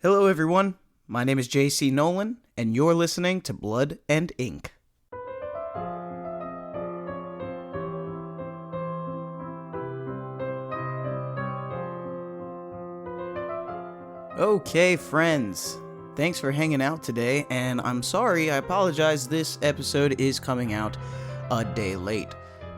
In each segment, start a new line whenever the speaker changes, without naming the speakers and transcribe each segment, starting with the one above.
Hello everyone, my name is JC Nolan, and you're listening to Blood and Ink. Okay friends, thanks for hanging out today, and I apologize, this episode is coming out a day late.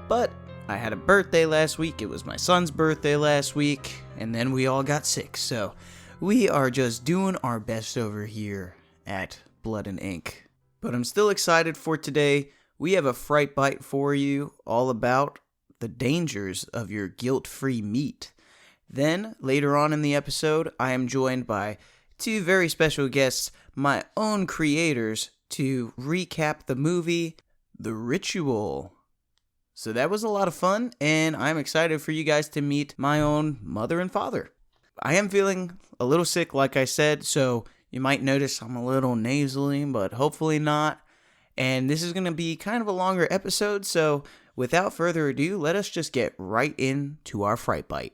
But I had a birthday last week, it was my son's birthday last week, and then we all got sick, so we are just doing our best over here at Blood and Ink. But I'm still excited for today. We have a fright bite for you all about the dangers of your guilt-free meat. Then, later on in the episode, I am joined by two very special guests, my own creators, to recap the movie The Ritual. So that was a lot of fun, and I'm excited for you guys to meet my own mother and father. I am feeling a little sick, like I said, so you might notice I'm a little nasally, but hopefully not. And this is going to be kind of a longer episode, so without further ado, let us just get right into our fright bite.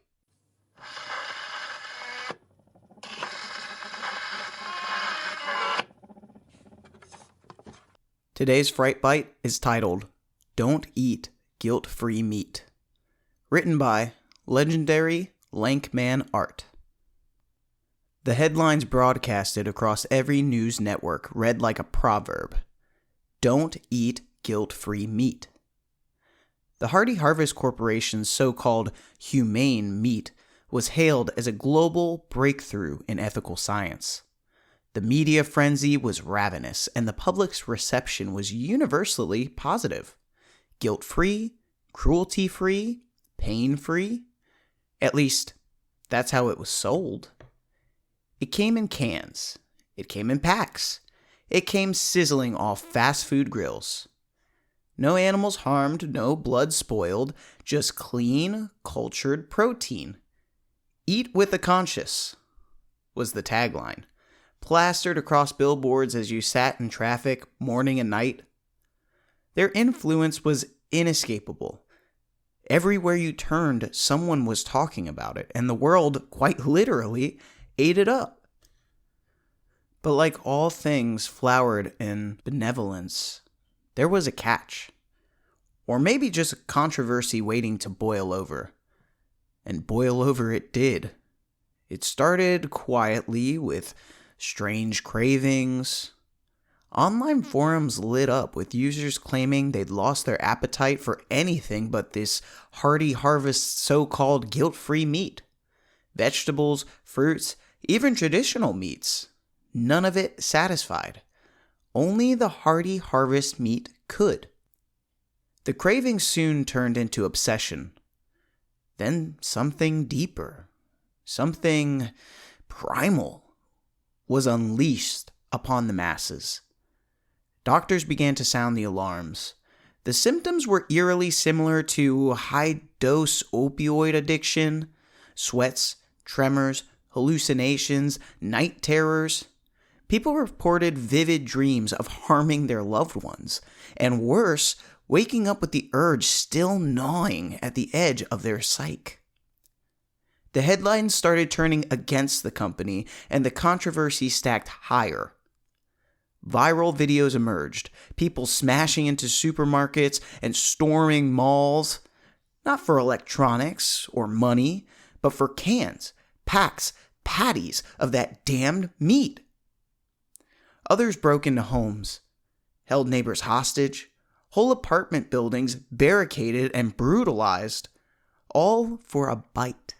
Today's fright bite is titled, Don't Eat Guilt-Free Meat. Written by legendary Lankman Art. The headlines broadcasted across every news network read like a proverb. Don't eat guilt-free meat. The Hardy Harvest Corporation's so-called humane meat was hailed as a global breakthrough in ethical science. The media frenzy was ravenous, and the public's reception was universally positive. Guilt-free, cruelty-free, pain-free. At least, that's how it was sold. It came in cans. It came in packs. It came sizzling off fast food grills. No animals harmed, no blood spoiled, just clean, cultured protein. Eat with a conscience was the tagline, plastered across billboards as you sat in traffic morning and night. Their influence was inescapable. Everywhere you turned, someone was talking about it, and the world, quite literally, ate it up. But like all things flowered in benevolence, there was a catch. Or maybe just a controversy waiting to boil over. And boil over it did. It started quietly with strange cravings. Online forums lit up with users claiming they'd lost their appetite for anything but this Hardy Harvest so-called guilt-free meat. Vegetables, fruits, even traditional meats. None of it satisfied. Only the Hardy Harvest meat could. The craving soon turned into obsession. Then something deeper, something primal, was unleashed upon the masses. Doctors began to sound the alarms. The symptoms were eerily similar to high-dose opioid addiction, sweats, tremors, hallucinations, night terrors. People reported vivid dreams of harming their loved ones, and worse, waking up with the urge still gnawing at the edge of their psyche. The headlines started turning against the company, and the controversy stacked higher. Viral videos emerged, people smashing into supermarkets and storming malls, not for electronics or money, but for cans, packs, patties of that damned meat. Others broke into homes, held neighbors hostage, whole apartment buildings barricaded and brutalized, all for a bite.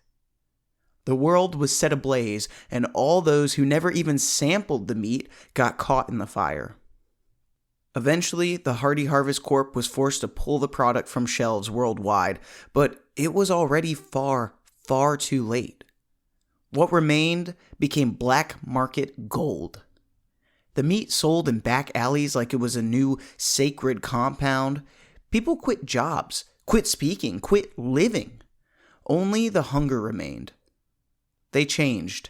The world was set ablaze, and all those who never even sampled the meat got caught in the fire. Eventually, the Hardy Harvest Corp was forced to pull the product from shelves worldwide, but it was already far, far too late. What remained became black market gold. The meat sold in back alleys like it was a new sacred compound. People quit jobs, quit speaking, quit living. Only the hunger remained. They changed.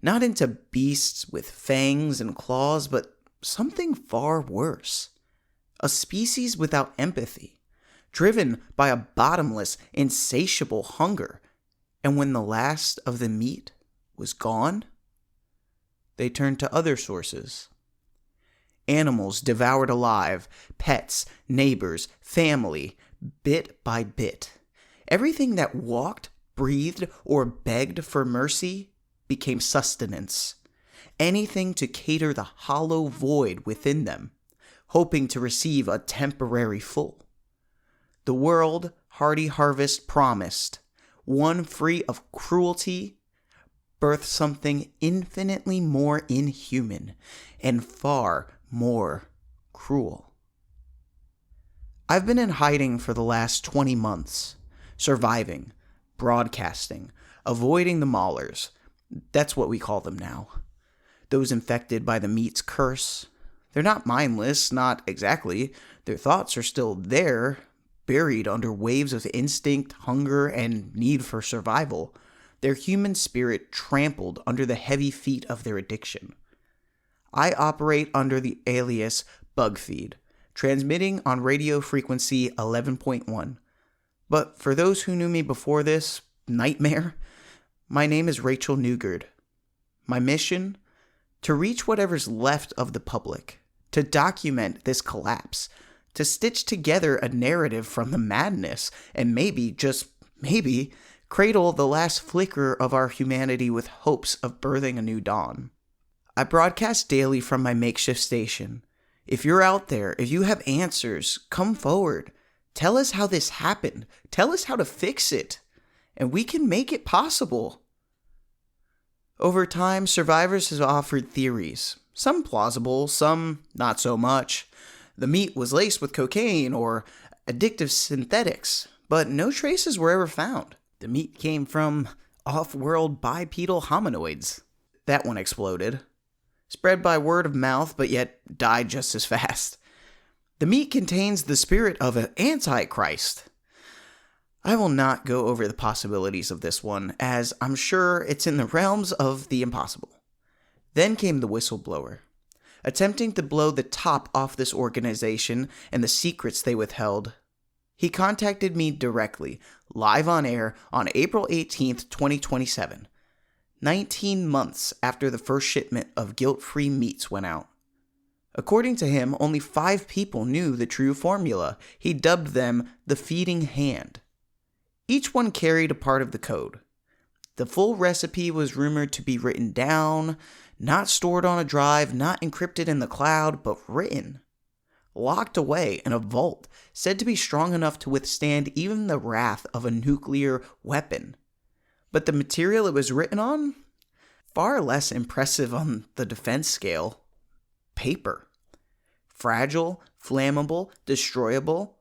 Not into beasts with fangs and claws, but something far worse. A species without empathy, driven by a bottomless, insatiable hunger. And when the last of the meat was gone, they turned to other sources. Animals devoured alive, pets, neighbors, family, bit by bit. Everything that walked, breathed, or begged for mercy became sustenance. Anything to cater the hollow void within them, hoping to receive a temporary full. The world Hardy Harvest promised, one free of cruelty, birthed something infinitely more inhuman and far more cruel. I've been in hiding for the last 20 months, surviving, broadcasting, avoiding the maulers. That's what we call them now. Those infected by the meat's curse. They're not mindless, not exactly. Their thoughts are still there, buried under waves of instinct, hunger, and need for survival. Their human spirit trampled under the heavy feet of their addiction. I operate under the alias Bugfeed, transmitting on radio frequency 11.1. But for those who knew me before this nightmare, my name is Rachel Newgard. My mission? To reach whatever's left of the public, to document this collapse, to stitch together a narrative from the madness, and maybe, just maybe, cradle the last flicker of our humanity with hopes of birthing a new dawn. I broadcast daily from my makeshift station. If you're out there, if you have answers, come forward. Tell us how this happened. Tell us how to fix it. And we can make it possible. Over time, survivors have offered theories. Some plausible, some not so much. The meat was laced with cocaine or addictive synthetics, but no traces were ever found. The meat came from off-world bipedal hominoids. That one exploded. Spread by word of mouth, but yet died just as fast. The meat contains the spirit of an antichrist. I will not go over the possibilities of this one, as I'm sure it's in the realms of the impossible. Then came the whistleblower, attempting to blow the top off this organization and the secrets they withheld. He contacted me directly, live on air, on April 18th, 2027. 19 months after the first shipment of guilt-free meats went out. According to him, only 5 people knew the true formula. He dubbed them the feeding hand. Each one carried a part of the code. The full recipe was rumored to be written down, not stored on a drive, not encrypted in the cloud, but written. Locked away in a vault, said to be strong enough to withstand even the wrath of a nuclear weapon. But the material it was written on? Far less impressive on the defense scale. Paper. Fragile, flammable, destroyable.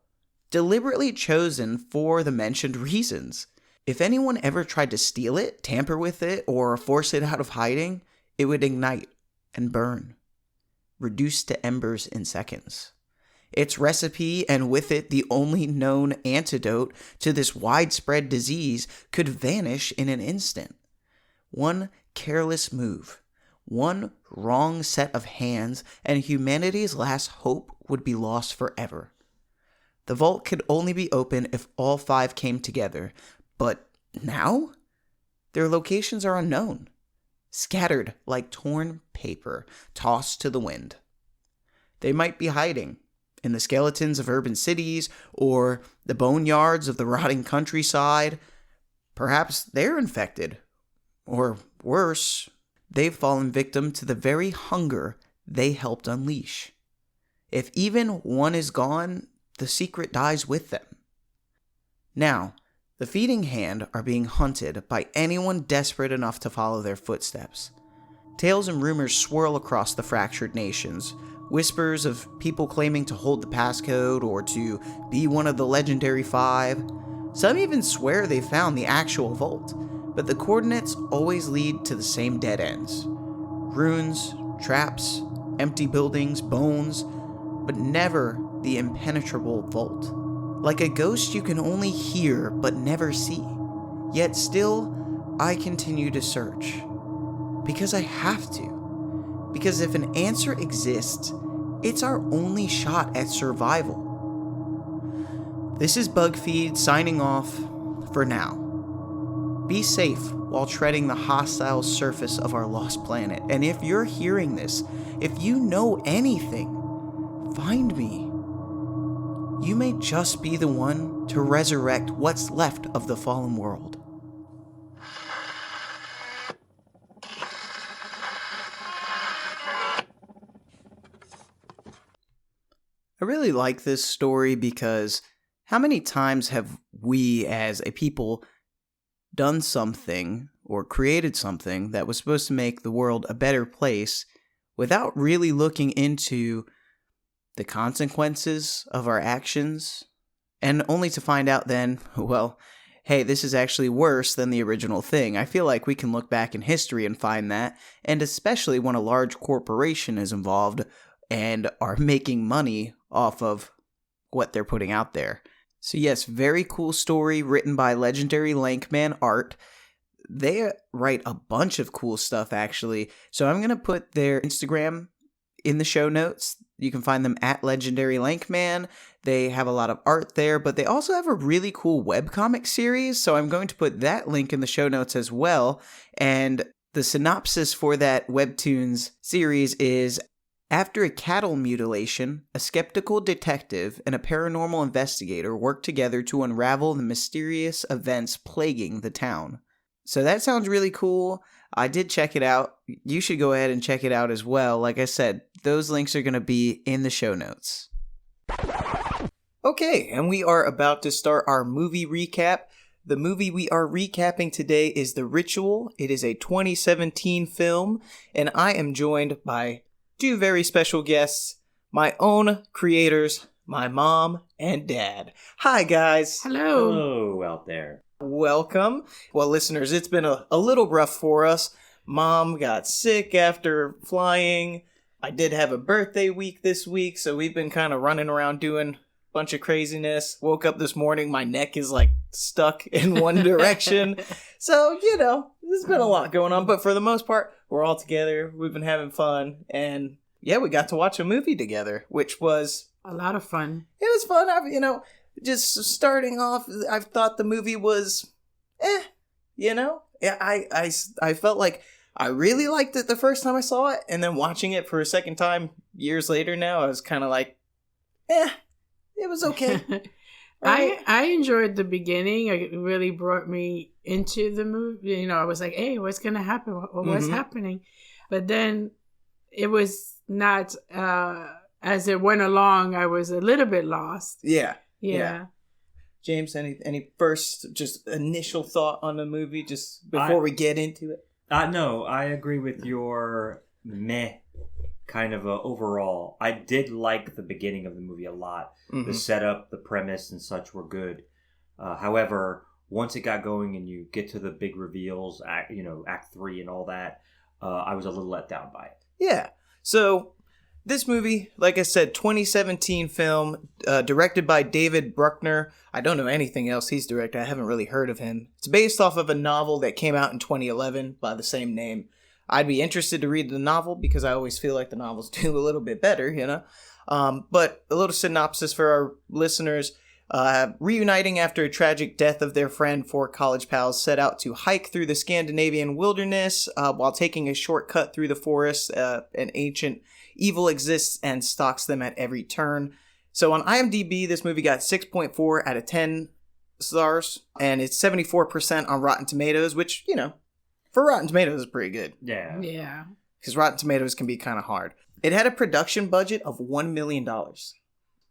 Deliberately chosen for the mentioned reasons. If anyone ever tried to steal it, tamper with it, or force it out of hiding, it would ignite and burn. Reduced to embers in seconds. Its recipe, and with it the only known antidote to this widespread disease, could vanish in an instant. One careless move, one wrong set of hands, and humanity's last hope would be lost forever. The vault could only be opened if all 5 came together, but now? Their locations are unknown, scattered like torn paper tossed to the wind. They might be hiding in the skeletons of urban cities, or the boneyards of the rotting countryside. Perhaps they're infected. Or worse, they've fallen victim to the very hunger they helped unleash. If even one is gone, the secret dies with them. Now, the feeding hand are being hunted by anyone desperate enough to follow their footsteps. Tales and rumors swirl across the fractured nations, whispers of people claiming to hold the passcode or to be one of the legendary 5. Some even swear they found the actual vault, but the coordinates always lead to the same dead ends. Ruins, traps, empty buildings, bones, but never the impenetrable vault. Like a ghost you can only hear but never see. Yet still, I continue to search. Because I have to. Because if an answer exists, it's our only shot at survival. This is Bugfeed signing off for now. Be safe while treading the hostile surface of our lost planet. And if you're hearing this, if you know anything, find me. You may just be the one to resurrect what's left of the fallen world. I really like this story because how many times have we as a people done something or created something that was supposed to make the world a better place without really looking into the consequences of our actions, and only to find out then, well, hey, this is actually worse than the original thing. I feel like we can look back in history and find that, and especially when a large corporation is involved and are making money off of what they're putting out there. So yes, very cool story written by legendary Lankman Art. They write a bunch of cool stuff, actually. So I'm going to put their Instagram in the show notes. You can find them at Legendary Lankman. They have a lot of art there, but they also have a really cool webcomic series. So I'm going to put that link in the show notes as well. And the synopsis for that Webtoons series is: after a cattle mutilation, a skeptical detective and a paranormal investigator work together to unravel the mysterious events plaguing the town. So that sounds really cool. I did check it out. You should go ahead and check it out as well. Like I said, those links are going to be in the show notes. Okay, and we are about to start our movie recap. The movie we are recapping today is The Ritual. It is a 2017 film, and I am joined by two very special guests, my own creators, my mom and dad. Hi, guys.
Hello.
Hello out there.
Welcome. Well, listeners, it's been a little rough for us. Mom got sick after flying. I did have a birthday week this week, so we've been kind of running around doing a bunch of craziness. Woke up this morning, my neck is like stuck in one direction. So, there's been a lot going on, but for the most part, we're all together. We've been having fun, and yeah, we got to watch a movie together, which was
a lot of fun.
It was fun. Just starting off, I thought the movie was, Yeah, I felt like I really liked it the first time I saw it, and then watching it for a second time years later now, I was kind of like, it was okay.
I enjoyed the beginning. It really brought me into the movie. I was like, hey, what's going to happen? What's happening? But then it was not, as it went along, I was a little bit lost.
Yeah.
Yeah.
James, any first just initial thought on the movie just before we get into it?
No, I agree with your meh kind of overall. I did like the beginning of the movie a lot. Mm-hmm. The setup, the premise and such were good. However, once it got going and you get to the big reveals, Act 3 and all that, I was a little let down by it.
Yeah. So this movie, like I said, 2017 film, directed by David Bruckner. I don't know anything else he's directed. I haven't really heard of him. It's based off of a novel that came out in 2011 by the same name. I'd be interested to read the novel because I always feel like the novels do a little bit better, But a little synopsis for our listeners. Reuniting after a tragic death of their friend, four college pals set out to hike through the Scandinavian wilderness. While taking a shortcut through the forest, an ancient evil exists and stalks them at every turn. So on IMDb, this movie got 6.4 out of 10 stars, and it's 74% on Rotten Tomatoes, which, for Rotten Tomatoes is pretty good.
Yeah.
Yeah.
Because Rotten Tomatoes can be kind of hard. It had a production budget of $1 million,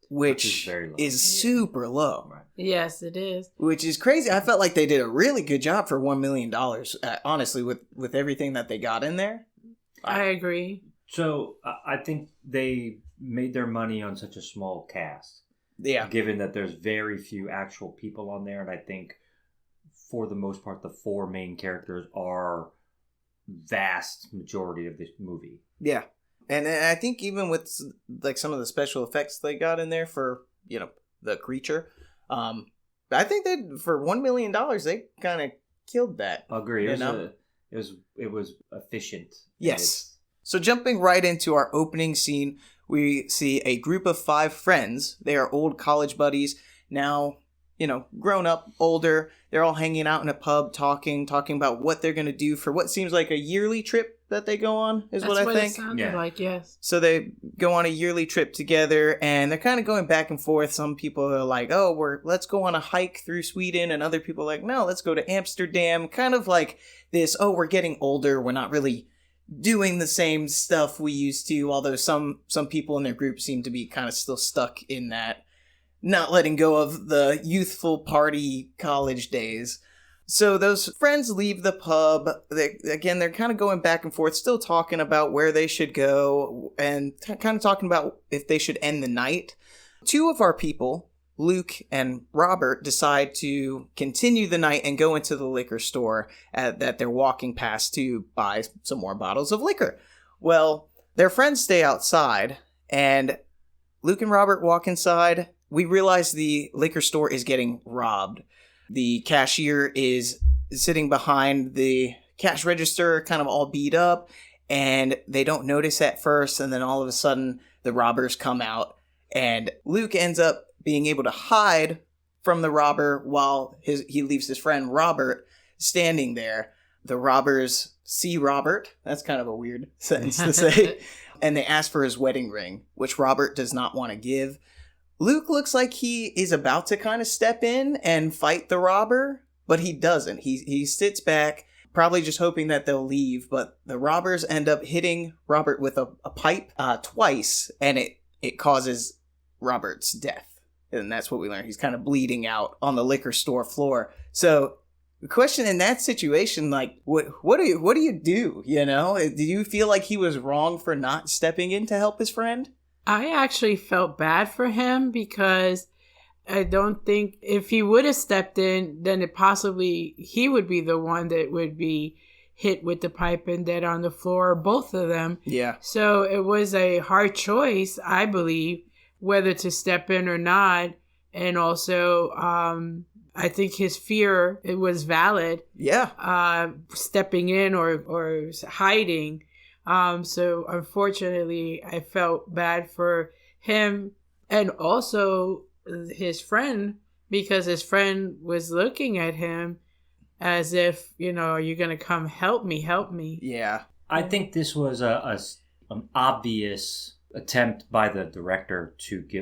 which is super low.
Right.
Yes, it is.
Which is crazy. I felt like they did a really good job for $1 million, honestly, with everything that they got in there.
I agree.
So I think they made their money on such a small cast.
Yeah.
Given that there's very few actual people on there, and I think for the most part, the four main characters are vast majority of this movie.
Yeah. And I think even with like some of the special effects they got in there for, the creature, I think for $1 million, they kind of killed that.
Agree. It was efficient.
Yes. So jumping right into our opening scene, we see a group of 5 friends. They are old college buddies, now grown up, older. They're all hanging out in a pub, talking about what they're going to do for what seems like a yearly trip that they go on, is
That's
what I think.
It sounded like, yes.
So they go on a yearly trip together, and they're kind of going back and forth. Some people are like, oh, let's go on a hike through Sweden, and other people are like, no, let's go to Amsterdam. Kind of like this, oh, we're getting older, we're not really doing the same stuff we used to, although some people in their group seem to be kind of still stuck in that, not letting go of the youthful party college days. So those friends leave the pub. They're kind of going back and forth, still talking about where they should go and kind of talking about if they should end the night. Two of our people, Luke and Robert, decide to continue the night and go into the liquor store that they're walking past to buy some more bottles of liquor. Well, their friends stay outside, and Luke and Robert walk inside. We realize the liquor store is getting robbed. The cashier is sitting behind the cash register, kind of all beat up, and they don't notice at first, and then all of a sudden, the robbers come out, and Luke ends up being able to hide from the robber while he leaves his friend Robert standing there. The robbers see Robert. That's kind of a weird sentence to say. And they ask for his wedding ring, which Robert does not want to give. Luke looks like he is about to kind of step in and fight the robber, but he doesn't. He sits back, probably just hoping that they'll leave, but the robbers end up hitting Robert with a pipe twice, and it causes Robert's death. And that's what we learn. He's kind of bleeding out on the liquor store floor. So the question in that situation, like, what do you do? Do you feel like he was wrong for not stepping in to help his friend?
I actually felt bad for him because I don't think if he would have stepped in, then he would be the one that would be hit with the pipe and dead on the floor, both of them.
Yeah.
So it was a hard choice, I believe, whether to step in or not. And also, I think his fear, it was valid.
Yeah.
Stepping in or hiding. So unfortunately, I felt bad for him and also his friend, because his friend was looking at him as if, are you going to come help me?
Yeah.
I think this was an obvious attempt by the director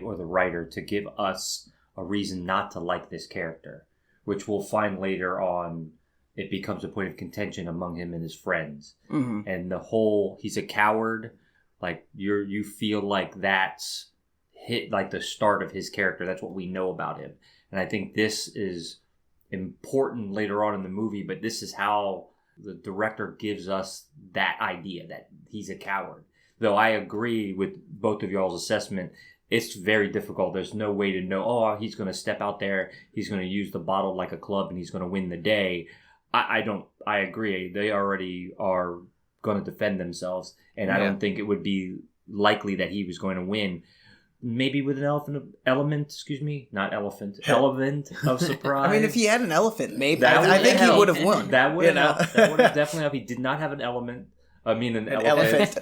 or the writer to give us a reason not to like this character, which we'll find later on. It becomes a point of contention among him and his friends. Mm-hmm. And the whole, he's a coward. Like you feel like that's hit like the start of his character. That's what we know about him. And I think this is important later on in the movie, but this is how the director gives us that idea that he's a coward. Though I agree with both of y'all's assessment, it's very difficult. There's no way to know, he's going to step out there, he's going to use the bottle like a club, and he's going to win the day. I agree. They already are going to defend themselves, and I don't think it would be likely that he was going to win. Maybe with an element of surprise.
I mean, if he had an elephant, maybe. I think he would have won.
That would have definitely helped. He did not have an element. An elephant.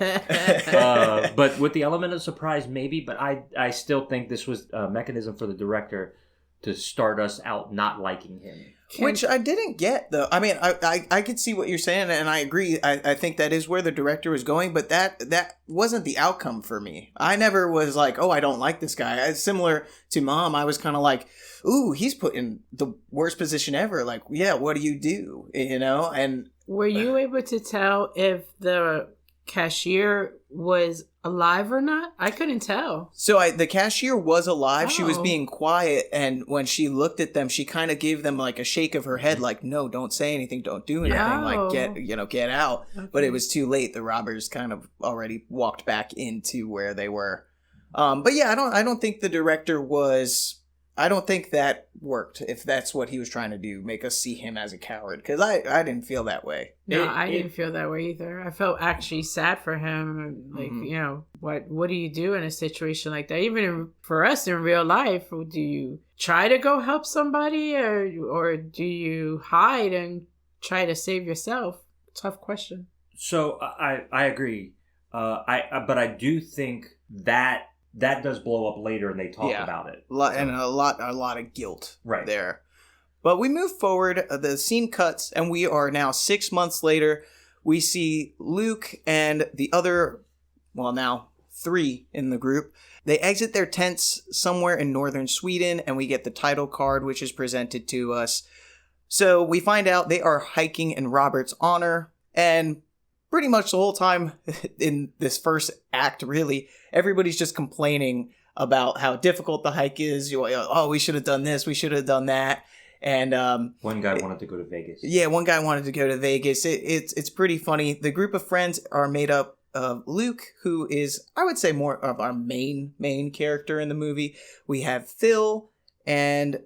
But with the element of surprise, maybe. But I still think this was a mechanism for the director to start us out not liking him.
Which I didn't get, though. I mean, I could see what you're saying, and I agree. I think that is where the director was going, but that wasn't the outcome for me. I never was like, I don't like this guy. Similar to Mom, I was kind of like, ooh, he's put in the worst position ever. Like, yeah, what do you do? And
were you able to tell if the cashier was alive or not? I couldn't tell.
So the cashier was alive. Oh. She was being quiet, and when she looked at them, she kind of gave them like a shake of her head, like, no, don't say anything, don't do anything, like get out. Okay. But it was too late. The robbers kind of already walked back into where they were. But yeah, I don't think the director was. I don't think that worked, if that's what he was trying to do, make us see him as a coward, because I didn't feel that way.
No, I didn't feel that way either. I felt actually sad for him. Like, what do you do in a situation like that? Even for us in real life, do you try to go help somebody or do you hide and try to save yourself? Tough question.
So I agree. But I do think that that does blow up later, and they talk about it.
And a lot of guilt
right
there. But we move forward. The scene cuts, and we are now 6 months later. We see Luke and the other, well, now 3 in the group. They exit their tents somewhere in northern Sweden, and we get the title card, which is presented to us. So we find out they are hiking in Robert's honor, and pretty much the whole time in this first act, really, everybody's just complaining about how difficult the hike is. Oh, we should have done this, we should have done that. And
one guy wanted to go to Vegas.
Yeah, one guy wanted to go to Vegas. It's pretty funny. The group of friends are made up of Luke, who is, I would say, more of our main character in the movie. We have Phil and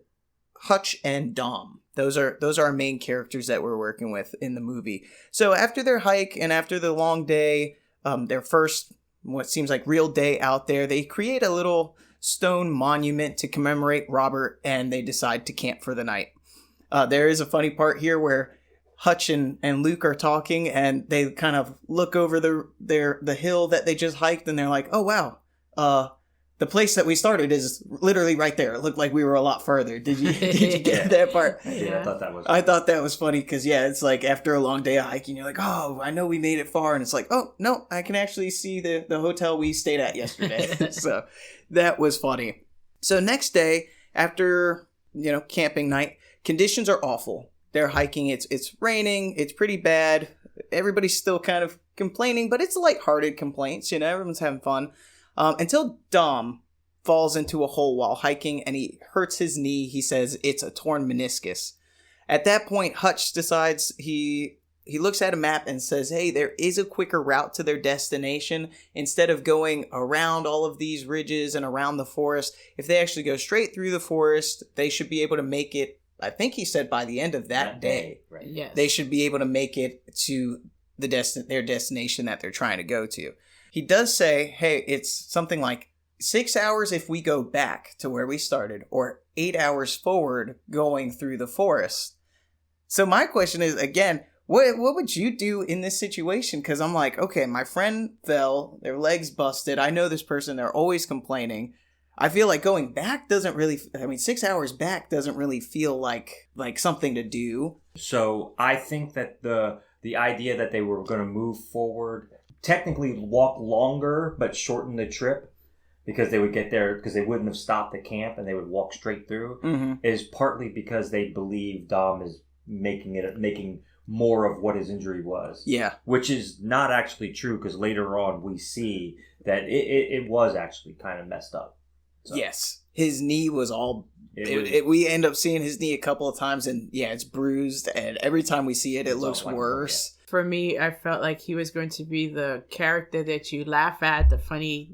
Hutch and Dom. Those are our main characters that we're working with in the movie. So after their hike and after the long day, their first, what seems like real day out there, they create a little stone monument to commemorate Robert, and they decide to camp for the night. There is a funny part here where Hutch and Luke are talking, and they kind of look over the hill that they just hiked, and they're like, oh wow, the place that we started is literally right there. It looked like we were a lot further. Did you get that part?
Yeah,
I thought that was funny because, it's like after a long day of hiking, you're like, oh, I know we made it far. And it's like, oh, no, I can actually see the hotel we stayed at yesterday. So that was funny. So next day, after, camping night, conditions are awful. They're hiking. It's raining. It's pretty bad. Everybody's still kind of complaining, but it's lighthearted complaints. Everyone's having fun. Until Dom falls into a hole while hiking and he hurts his knee. He says it's a torn meniscus. At that point, Hutch decides he looks at a map and says, hey, there is a quicker route to their destination. Instead of going around all of these ridges and around the forest, if they actually go straight through the forest, they should be able to make it, I think he said by the end of that day.
Right.
Yes.
They should be able to make it to their destination that they're trying to go to. He does say, hey, it's something like 6 hours if we go back to where we started, or 8 hours forward going through the forest. So my question is, again, what would you do in this situation? Because I'm like, okay, my friend fell, their legs busted. I know this person, they're always complaining. I feel like going back doesn't really, 6 hours back doesn't really feel like something to do.
So I think that the idea that they were going to move forward, technically walk longer but shorten the trip because they would get there because they wouldn't have stopped at camp and they would walk straight through, is partly because they believe Dom is making more of what his injury was.
Yeah.
Which is not actually true because later on we see that it was actually kind of messed up. So.
Yes. His knee was all... we end up seeing his knee a couple of times and it's bruised, and every time we see it looks worse.
For me, I felt like he was going to be the character that you laugh at, the funny,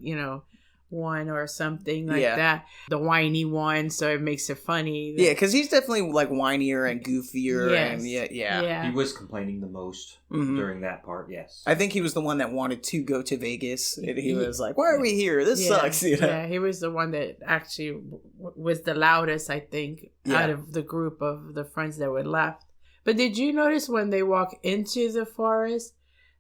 one or something like that. The whiny one, so it makes it funny.
Yeah, because he's definitely like whinier and goofier.
Yes.
And
Yeah.
He was complaining the most during that part, yes.
I think he was the one that wanted to go to Vegas. And he was like, why are we here? This sucks.
Yeah, he was the one that actually was the loudest, I think, out of the group of the friends that were left. But did you notice when they walk into the forest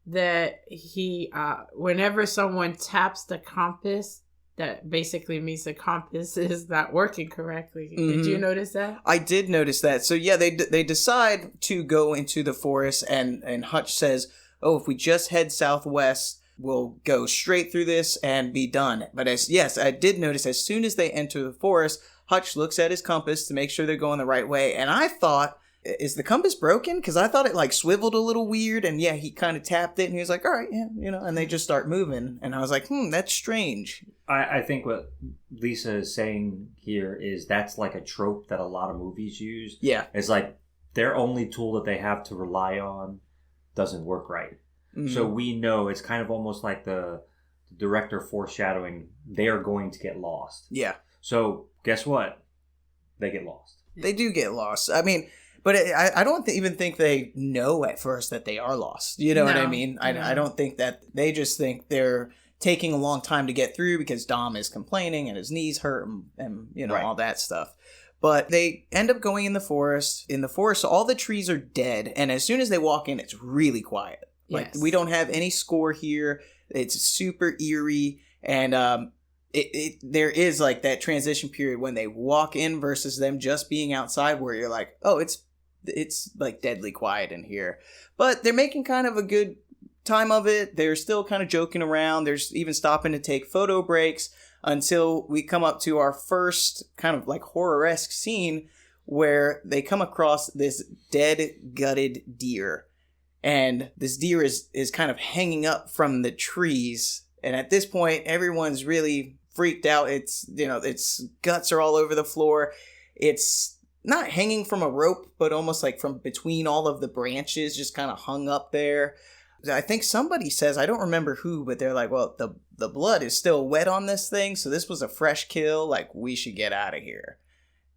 that he, whenever someone taps the compass, that basically means the compass is not working correctly. Did you notice that?
I did notice that. So they decide to go into the forest, and Hutch says, oh, if we just head southwest, we'll go straight through this and be done. But I did notice as soon as they enter the forest, Hutch looks at his compass to make sure they're going the right way. And I thought, is the compass broken? Because I thought it swiveled a little weird, and he kind of tapped it, and he was like, all right, and they just start moving. And I was like, that's strange.
I think what Lisa is saying here is that's like a trope that a lot of movies use.
Yeah.
It's like their only tool that they have to rely on doesn't work right. Mm-hmm. So we know it's kind of almost like the director foreshadowing they are going to get lost.
Yeah.
So guess what? They get lost.
They do get lost. But I don't even think they know at first that they are lost. You know what I mean? I don't think that they just think they're taking a long time to get through because Dom is complaining and his knees hurt and all that stuff. But they end up going in the forest. In the forest, all the trees are dead. And as soon as they walk in, it's really quiet. We don't have any score here. It's super eerie. And there is like that transition period when they walk in versus them just being outside, where you're like, oh, it's like deadly quiet in here. But they're making kind of a good time of it. They're still kind of joking around. There's even stopping to take photo breaks until we come up to our first kind of like horror-esque scene where they come across this dead, gutted deer. And this deer is kind of hanging up from the trees. And at this point, everyone's really freaked out. Its guts are all over the floor. It's not hanging from a rope, but almost like from between all of the branches, just kind of hung up there. I think somebody says, I don't remember who, but they're like, well, the blood is still wet on this thing, so this was a fresh kill. Like, we should get out of here.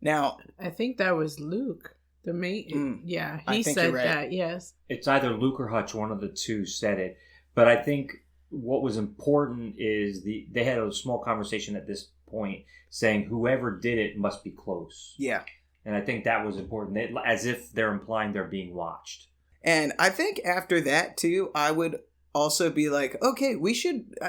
Now,
I think that was Luke, the mate. Yeah, he said right. That, yes.
It's either Luke or Hutch, one of the two said it. But I think what was important is they had a small conversation at this point saying whoever did it must be close.
Yeah.
And I think that was important, as if they're implying they're being watched.
And I think after that, too, I would also be like, okay,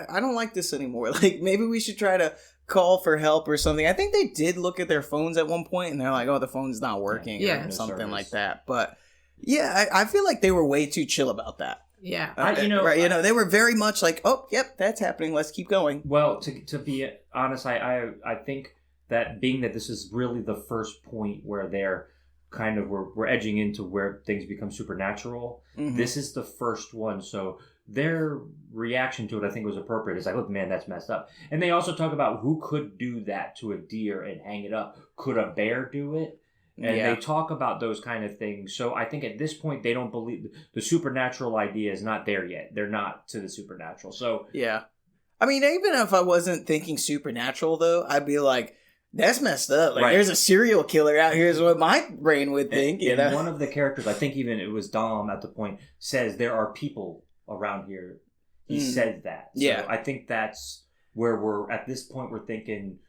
I don't like this anymore. Like, maybe we should try to call for help or something. I think they did look at their phones at one point and they're like, oh, the phone's not working or something like that. But yeah, I feel like they were way too chill about that.
Yeah.
They were very much like, oh, yep, that's happening. Let's keep going.
Well, to be honest, I think that being that this is really the first point where they're kind of we're edging into where things become supernatural. Mm-hmm. This is the first one, so their reaction to it, I think, was appropriate. It's like, look, man, that's messed up. And they also talk about who could do that to a deer and hang it up. Could a bear do it? And they talk about those kind of things. So I think at this point, they don't believe the supernatural idea is not there yet. They're not to the supernatural. So
yeah, I mean, even if I wasn't thinking supernatural, though, I'd be like, that's messed up. Like, there's a serial killer out here is what my brain would think.
And one of the characters, I think even it was Dom at the point, says there are people around here. He said that. So I think that's where we're, at this point, we're thinking,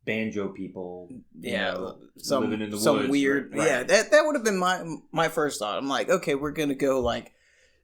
banjo people, living in the
some
woods.
Weird, yeah, that would have been my first thought. I'm like, okay, we're going to go like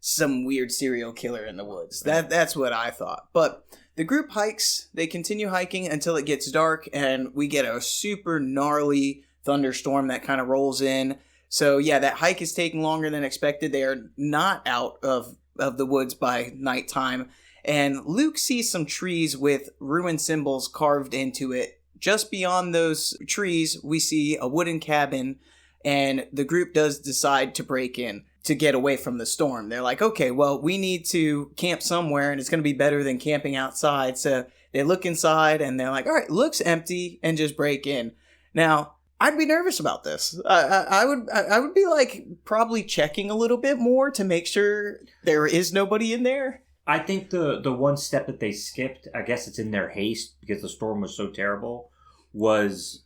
some weird serial killer in the woods.
Right.
That's what I thought. But the group hikes, they continue hiking until it gets dark, and we get a super gnarly thunderstorm that kind of rolls in. So yeah, that hike is taking longer than expected. They are not out of the woods by nighttime, and Luke sees some trees with ruined symbols carved into it. Just beyond those trees, we see a wooden cabin, and the group does decide to break in to get away from the storm. They're like, okay, well, we need to camp somewhere, and it's going to be better than camping outside. So they look inside, and they're like, all right, looks empty, and just break in. Now, I'd be nervous about this. I would be like probably checking a little bit more to make sure there is nobody in there.
I think the one step that they skipped, I guess it's in their haste because the storm was so terrible, was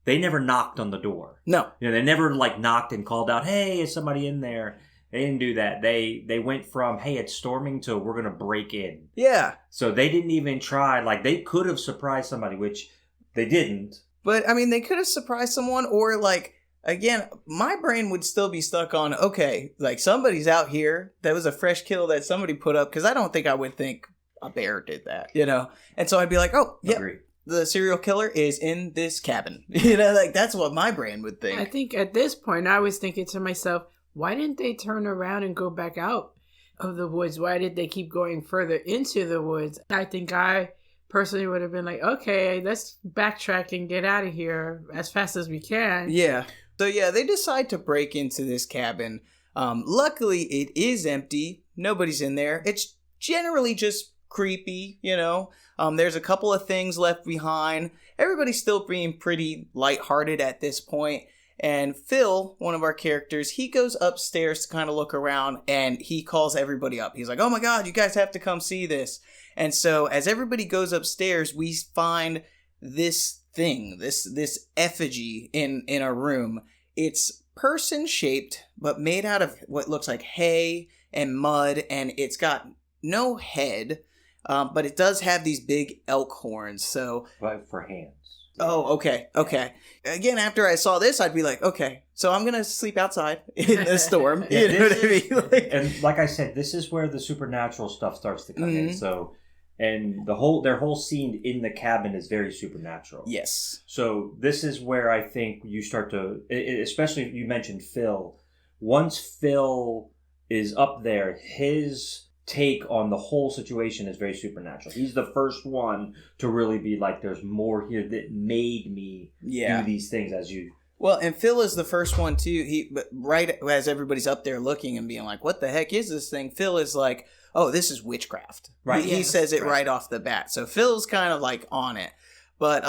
they never knocked on the door.
No.
They never knocked and called out, hey, is somebody in there? They didn't do that. They went from, hey, it's storming to we're going to break in.
Yeah.
So they didn't even try. They could have surprised somebody, which they didn't.
But, I mean, they could have surprised someone, or again, my brain would still be stuck on, okay, somebody's out here. That was a fresh kill that somebody put up, because I don't think I would think a bear did that, And so I'd be like, oh, yeah.
Agreed.
The serial killer is in this cabin. That's what my brain would think.
I think at this point, I was thinking to myself, why didn't they turn around and go back out of the woods? Why did they keep going further into the woods? I think I personally would have been like, okay, let's backtrack and get out of here as fast as we can.
Yeah. So yeah, they decide to break into this cabin. Luckily, it is empty. Nobody's in there. It's generally just creepy, There's a couple of things left behind. Everybody's still being pretty lighthearted at this point. And Phil, one of our characters, he goes upstairs to kind of look around, and he calls everybody up. He's like, oh my God, you guys have to come see this. And so as everybody goes upstairs, we find this thing, this effigy in a room. It's person-shaped, but made out of what looks like hay and mud, and it's got no head. But it does have these big elk horns, so...
But for hands.
Oh, okay. Again, after I saw this, I'd be like, okay, so I'm going to sleep outside in the storm. You know what I mean?
And like I said, this is where the supernatural stuff starts to come in. So And their whole scene in the cabin is very supernatural.
Yes.
So this is where I think you start to, especially if you mentioned Phil. Once Phil is up there, his take on the whole situation is very supernatural. He's the first one to really be like, there's more here that made me do these things as you.
Well, and Phil is the first one too. Right as everybody's up there looking and being like, what the heck is this thing? Phil is like, oh, this is witchcraft. Right. He says it right off the bat. So Phil's kind of like on it. But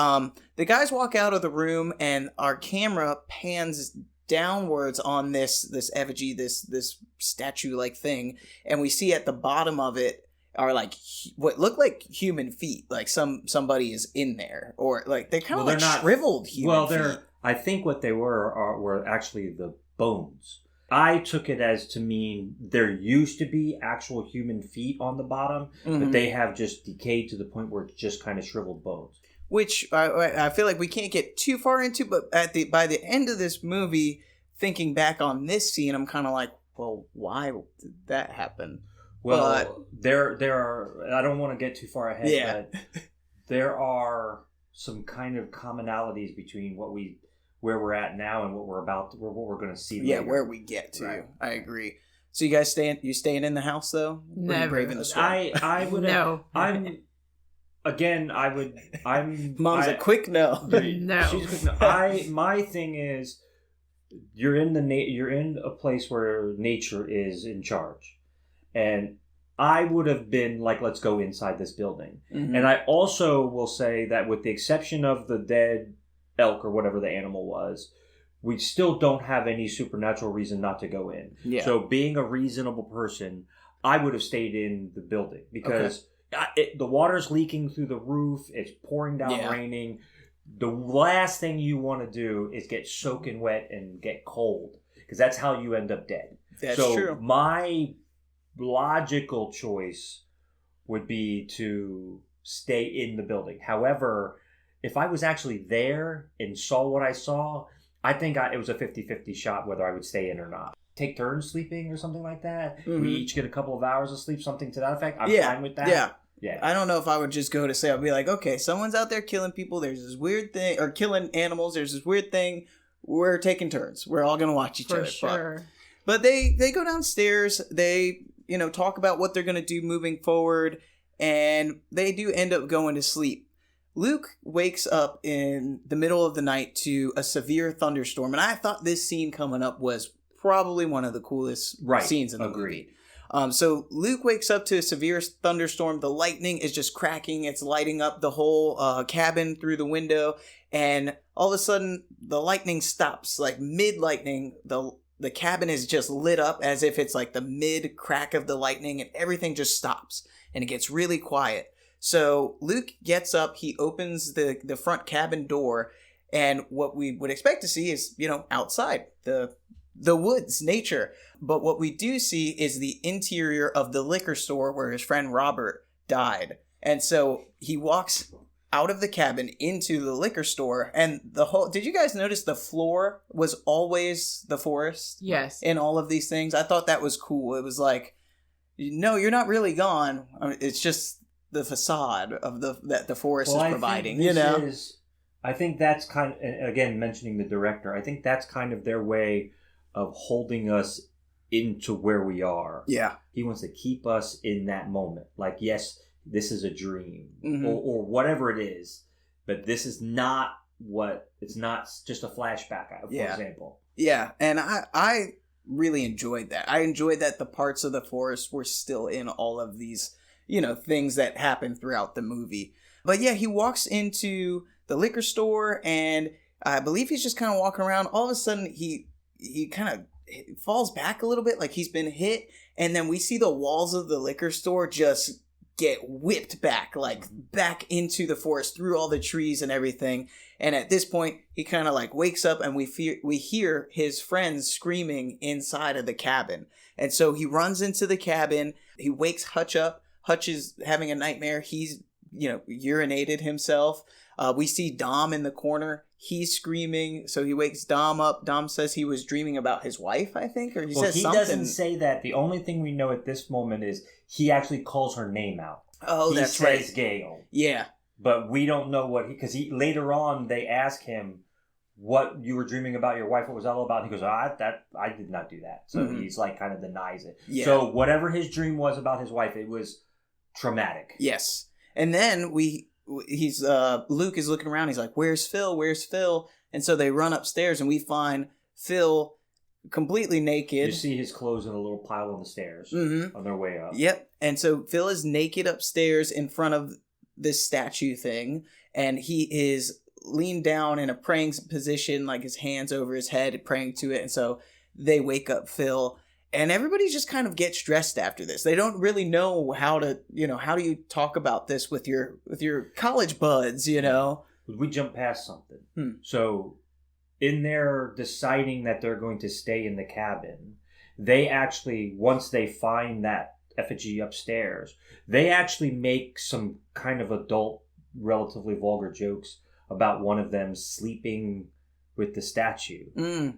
the guys walk out of the room and our camera pans downwards on this effigy, this statue-like thing, and we see at the bottom of it are like what look like human feet, like somebody is in there, or like they're kind of like shriveled human feet.
I think what they were actually the bones. I took it as to mean there used to be actual human feet on the bottom, but they have just decayed to the point where it's just kind of shriveled bones.
Which I feel like we can't get too far into, but by the end of this movie, thinking back on this scene, I'm kind of like, well, why did that happen?
Well, there are. I don't want to get too far ahead, but there are some kind of commonalities between where we're at now and what we're going to see.
Yeah, where we get to. Right. I agree. So you guys staying in the house though?
Never.
Braving the storm?
I would. No.
Mom's a quick no.
No. She's a quick no. My thing is, you're in a place where nature is in charge, and I would have been like, let's go inside this building. And I also will say that with the exception of the dead elk or whatever the animal was, we still don't have any supernatural reason not to go in. Yeah. So being a reasonable person, I would have stayed in the building because the water's leaking through the roof. It's pouring down, raining. The last thing you want to do is get soaking wet and get cold, because that's how you end up dead.
That's true.
My logical choice would be to stay in the building. However, if I was actually there and saw what I saw, I think it was a 50-50 shot whether I would stay in or not. Take turns sleeping or something like that. We each get a couple of hours of sleep, something to that effect. I'm fine with that. Yeah.
I don't know if I would just go to say, I'd be like, okay, someone's out there killing people. There's this weird thing, or killing animals. There's this weird thing. We're taking turns. We're all going to watch each other. For
sure.
But they go downstairs. They, talk about what they're going to do moving forward. And they do end up going to sleep. Luke wakes up in the middle of the night to a severe thunderstorm. And I thought this scene coming up was probably one of the coolest scenes in the movie. So Luke wakes up to a severe thunderstorm. The lightning is just cracking. It's lighting up the whole cabin through the window. And all of a sudden, the lightning stops. Like mid-lightning, the cabin is just lit up as if it's like the mid-crack of the lightning. And everything just stops. And it gets really quiet. So Luke gets up. He opens the front cabin door. And what we would expect to see is, outside, the woods, nature. But what we do see is the interior of the liquor store where his friend Robert died. And so he walks out of the cabin into the liquor store, and did you guys notice the floor was always the forest?
Yes.
In all of these things. I thought that was cool. It was like, no, you're not really gone. It's just the facade of that the forest is providing,
I think that's kind of, again, mentioning the director, I think that's kind of their way of holding us into where we are.
Yeah.
He wants to keep us in that moment. Like, yes, this is a dream or whatever it is, but this is not it's not just a flashback, for example.
Yeah. And I really enjoyed that. I enjoyed that the parts of the forest were still in all of these, things that happen throughout the movie. But yeah, he walks into the liquor store and I believe he's just kind of walking around. All of a sudden he kind of falls back a little bit, like he's been hit, and then we see the walls of the liquor store just get whipped back, like back into the forest through all the trees and everything. And at this point, he kind of like wakes up, and we hear his friends screaming inside of the cabin. And so he runs into the cabin. He wakes Hutch up. Hutch is having a nightmare. He's urinated himself. We see Dom in the corner. He's screaming, so he wakes Dom up. Dom says he was dreaming about his wife, I think, or he says something.
He doesn't say that. The only thing we know at this moment is he actually calls her name out.
Oh,
he
that's
says
right.
Gale.
Yeah.
But we don't know what because he later on they ask him what you were dreaming about your wife, what was that all about? He goes, I did not do that. So he's like kind of denies it.
Yeah.
So whatever his dream was about his wife, it was traumatic.
Yes. And then Luke is looking around. He's like, "Where's Phil? Where's Phil?" And so they run upstairs, and we find Phil completely naked.
You see his clothes in a little pile on the stairs on their way up.
Yep. And so Phil is naked upstairs in front of this statue thing, and he is leaned down in a praying position, like his hands over his head, praying to it. And so they wake up Phil, and everybody just kind of gets dressed after this. They don't really know how do you talk about this with your college buds,
We jump past something. So in their deciding that they're going to stay in the cabin, they actually, once they find that effigy upstairs, they actually make some kind of adult, relatively vulgar jokes about one of them sleeping with the statue.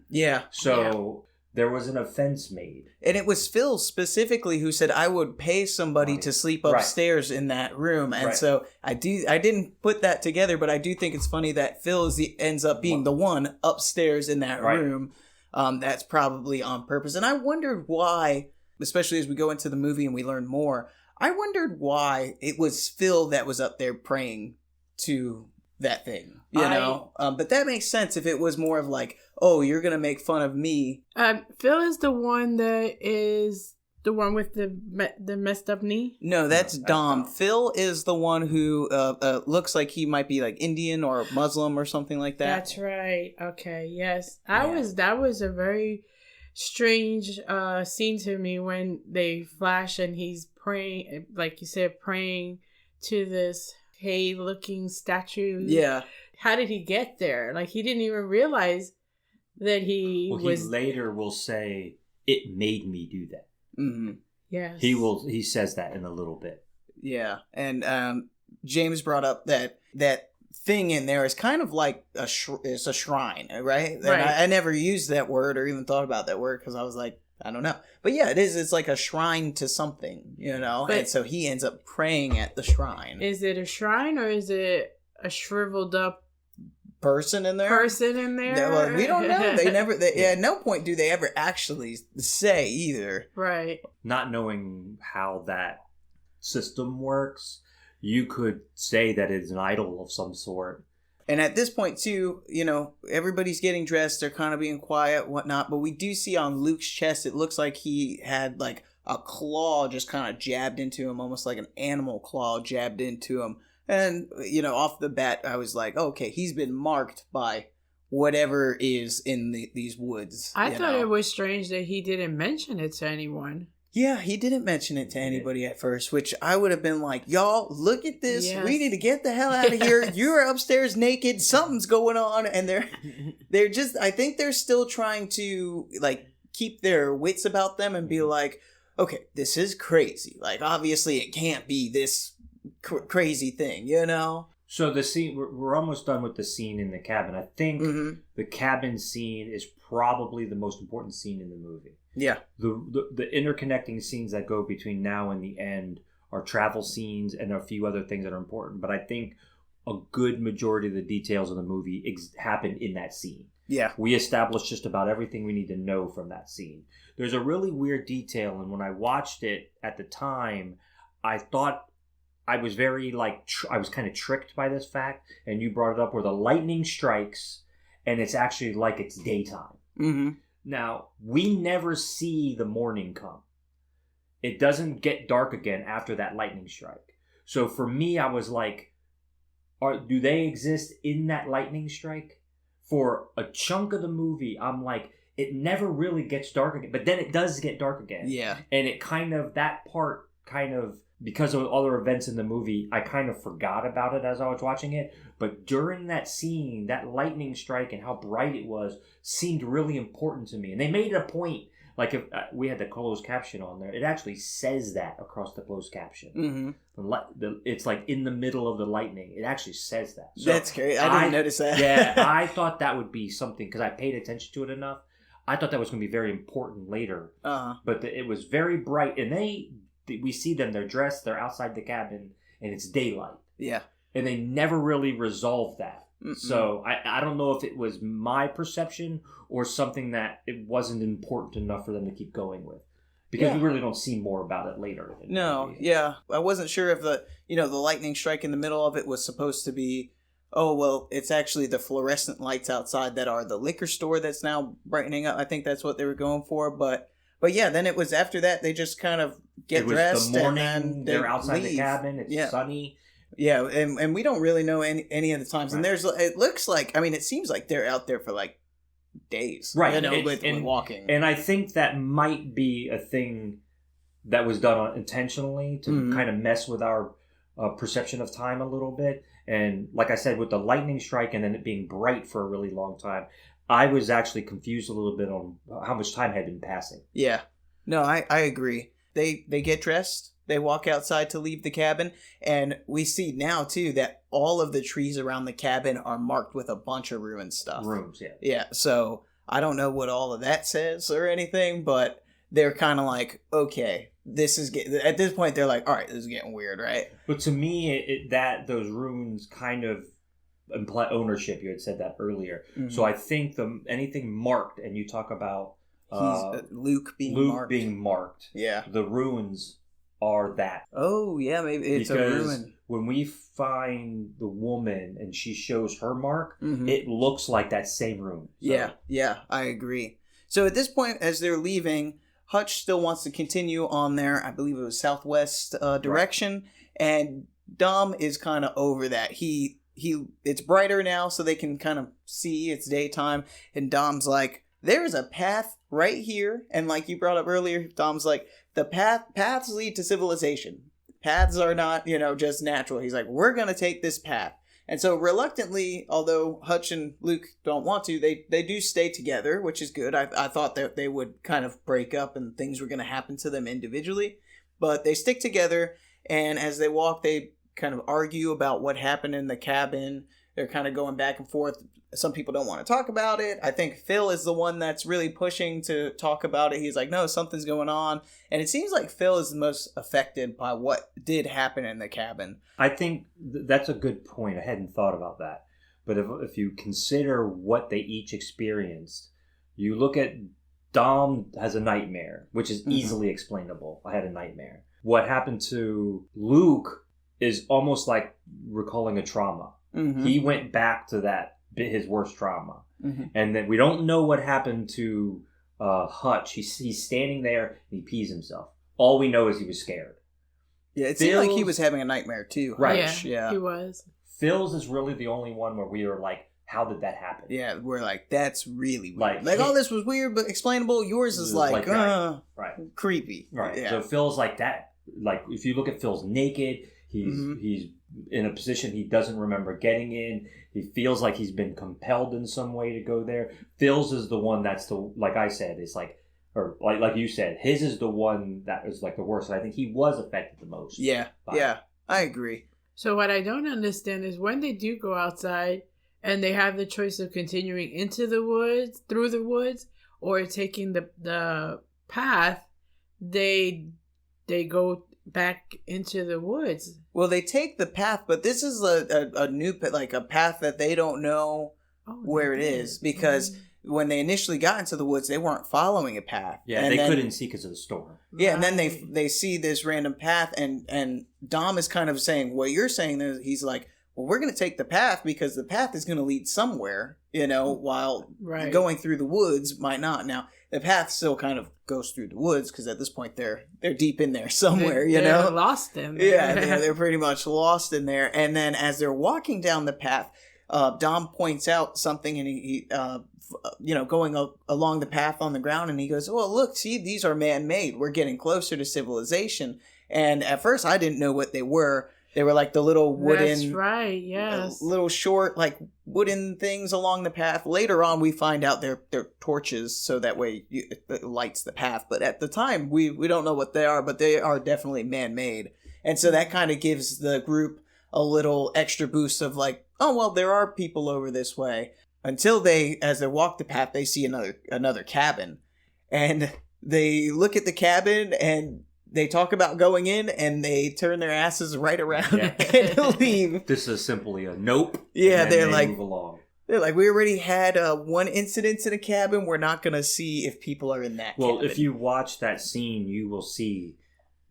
Yeah.
So there was an offense made.
And it was Phil specifically who said, I would pay somebody to sleep upstairs in that room. And so I didn't put that together, but I do think it's funny that Phil ends up being the one upstairs in that room. That's probably on purpose. And I wondered why, especially as we go into the movie and we learn more, I wondered why it was Phil that was up there praying to that thing, but that makes sense if it was more of like, oh, you're gonna make fun of me.
Phil is the one with the messed up knee.
No, that's Dom. Phil is the one who looks like he might be like Indian or Muslim or something like that.
That's right. Okay, yes, that was a very strange scene to me when they flash and he's praying, like you said, praying to this looking statue.
Yeah.
How did he get there? Like, he didn't even realize that he was...
He later will say, it made me do that.
Mm-hmm.
Yes.
He says that in a little bit.
Yeah. And James brought up that thing in there is kind of like it's a shrine, right? And I never used that word or even thought about that word because I was like, I don't know. But yeah, it is. It's like a shrine to something, But, and so he ends up praying at the shrine.
Is it a shrine or is it a shriveled up
person in there? Well, we don't know. At no point do they ever actually say either.
Right.
Not knowing how that system works, you could say that it's an idol of some sort.
And at this point, too, everybody's getting dressed. They're kind of being quiet, whatnot. But we do see on Luke's chest, it looks like he had like a claw just kind of jabbed into him, almost like an animal claw jabbed into him. And, off the bat, I was like, okay, he's been marked by whatever is in these woods.
I thought it was strange that he didn't mention it to anyone.
Yeah, he didn't mention it to anybody at first, which I would have been like, y'all, look at this. Yes. We need to get the hell out of here. You're upstairs naked. Something's going on. And they're just, I think they're still trying to like keep their wits about them and be like, okay, this is crazy. Like, obviously it can't be this crazy thing,
So the scene, we're almost done with the scene in the cabin. I think the cabin scene is probably the most important scene in the movie.
Yeah.
The interconnecting scenes that go between now and the end are travel scenes and a few other things that are important. But I think a good majority of the details of the movie happen in that scene.
Yeah.
We established just about everything we need to know from that scene. There's a really weird detail, and when I watched it at the time, I thought I was very I was kind of tricked by this fact, and you brought it up where the lightning strikes, and it's actually like it's daytime.
Mm-hmm.
Now, we never see the morning come. It doesn't get dark again after that lightning strike. So for me, I was like, do they exist in that lightning strike? For a chunk of the movie, I'm like, it never really gets dark again. But then it does get dark again.
Yeah.
And that part because of other events in the movie, I kind of forgot about it as I was watching it. But during that scene, that lightning strike and how bright it was seemed really important to me. And they made it a point, like if we had the closed caption on there, it actually says that across the closed caption. Mm-hmm. It's like in the middle of the lightning. It actually says that. So
that's great. I didn't notice that.
Yeah, I thought that would be something, because I paid attention to it enough. I thought that was going to be very important later.
Uh-huh.
But it was very bright. And they we see them. They're dressed. They're outside the cabin, and it's daylight.
Yeah.
And they never really resolve that.
Mm-mm.
So I don't know if it was my perception or something that it wasn't important enough for them to keep going with. Because we really don't see more about it later.
No, yeah. I wasn't sure if the lightning strike in the middle of it was supposed to be, oh, well, it's actually the fluorescent lights outside that are the liquor store that's now brightening up. I think that's what they were going for. But yeah, then it was after that, they just kind of get dressed.
The morning,
and
they're outside
leave.
the cabin. It's sunny.
Yeah, and we don't really know any of the times. Right. And it looks like, it seems like they're out there for like days.
Right.
With walking.
And I think that might be a thing that was done intentionally to kind of mess with our perception of time a little bit. And like I said, with the lightning strike and then it being bright for a really long time, I was actually confused a little bit on how much time had been passing.
Yeah. No, I agree. They get dressed. They walk outside to leave the cabin, and we see now, too, that all of the trees around the cabin are marked with a bunch of ruined stuff.
Rooms, yeah.
Yeah, so I don't know what all of that says or anything, but they're kind of like, okay, this is at this point, they're like, all right, this is getting weird, right?
But to me, those ruins kind of imply ownership. You had said that earlier. Mm-hmm. So I think anything marked, and you talk about
Luke being marked.
Yeah. The ruins are that.
Oh, yeah, maybe it's
because
a ruin.
When we find the woman and she shows her mark, it looks like that same room. So.
Yeah, I agree. So at this point, as they're leaving, Hutch still wants to continue on their, I believe it was southwest direction, right. And Dom is kind of over that. It's brighter now, so they can kind of see it's daytime, and Dom's like, there's a path right here, and like you brought up earlier, Dom's like, the paths lead to civilization. Paths are not, just natural. He's like, we're going to take this path. And so reluctantly, although Hutch and Luke don't want to, they do stay together, which is good. I thought that they would kind of break up and things were going to happen to them individually. But they stick together, and as they walk, they kind of argue about what happened in the cabin. They're kind of going back and forth. Some people don't want to talk about it. I think Phil is the one that's really pushing to talk about it. He's like, no, something's going on. And it seems like Phil is the most affected by what did happen in the cabin.
I think that's a good point. I hadn't thought about that. But if you consider what they each experienced, you look at Dom has a nightmare, which is easily explainable. I had a nightmare. What happened to Luke is almost like recalling a trauma. Mm-hmm. He went back to his worst trauma. Mm-hmm. And then we don't know what happened to Hutch. He's standing there and he pees himself. All we know is he was scared.
Yeah, it seemed like he was having a nightmare too.
Right.
Yeah, he was.
Phil's is really the only one where we were like, how did that happen?
Yeah, we're like, that's really weird. Like all this was weird but explainable. Yours is like creepy.
Right.
Yeah.
So Phil's like that. Like if you look at Phil's naked, he's in a position he doesn't remember getting in. He feels like he's been compelled in some way to go there. Phil's is the one that's like I said, is like, or like you said, his is the one that was like the worst. And I think he was affected the most.
Yeah, I agree.
So what I don't understand is when they do go outside and they have the choice of continuing into the woods, through the woods, or taking the path, they go back into the woods.
Well, they take the path, but this is a new, like a path that they don't know where it is, because when they initially got into the woods, they weren't following a path.
Yeah, and they couldn't see because of the storm.
Yeah, and then they see this random path, and Dom is kind of saying, what you're saying is, he's like, well, we're going to take the path because the path is going to lead somewhere, while going through the woods might not. Now, the path still kind of goes through the woods because at this point they're deep in there somewhere,
they're lost in there.
Yeah, they're pretty much lost in there. And then as they're walking down the path, Dom points out something, and he going along the path on the ground, and he goes, "Oh, look, see, these are man-made. We're getting closer to civilization." And at first, I didn't know what they were. They were like the little wooden...
That's right, yes.
Little short, like, wooden things along the path. Later on, we find out they're torches, so that way it lights the path. But at the time, we don't know what they are, but they are definitely man-made. And so that kind of gives the group a little extra boost of like, oh, well, there are people over this way. Until as they walk the path, they see another cabin. And they look at the cabin, and they talk about going in, and they turn their asses right around and leave.
This is simply a nope.
Yeah,
and
they're
they
like,
move along.
They're like, we already had one incident in a cabin. We're not going to see if people are in that cabin.
Well, if you watch that scene, you will see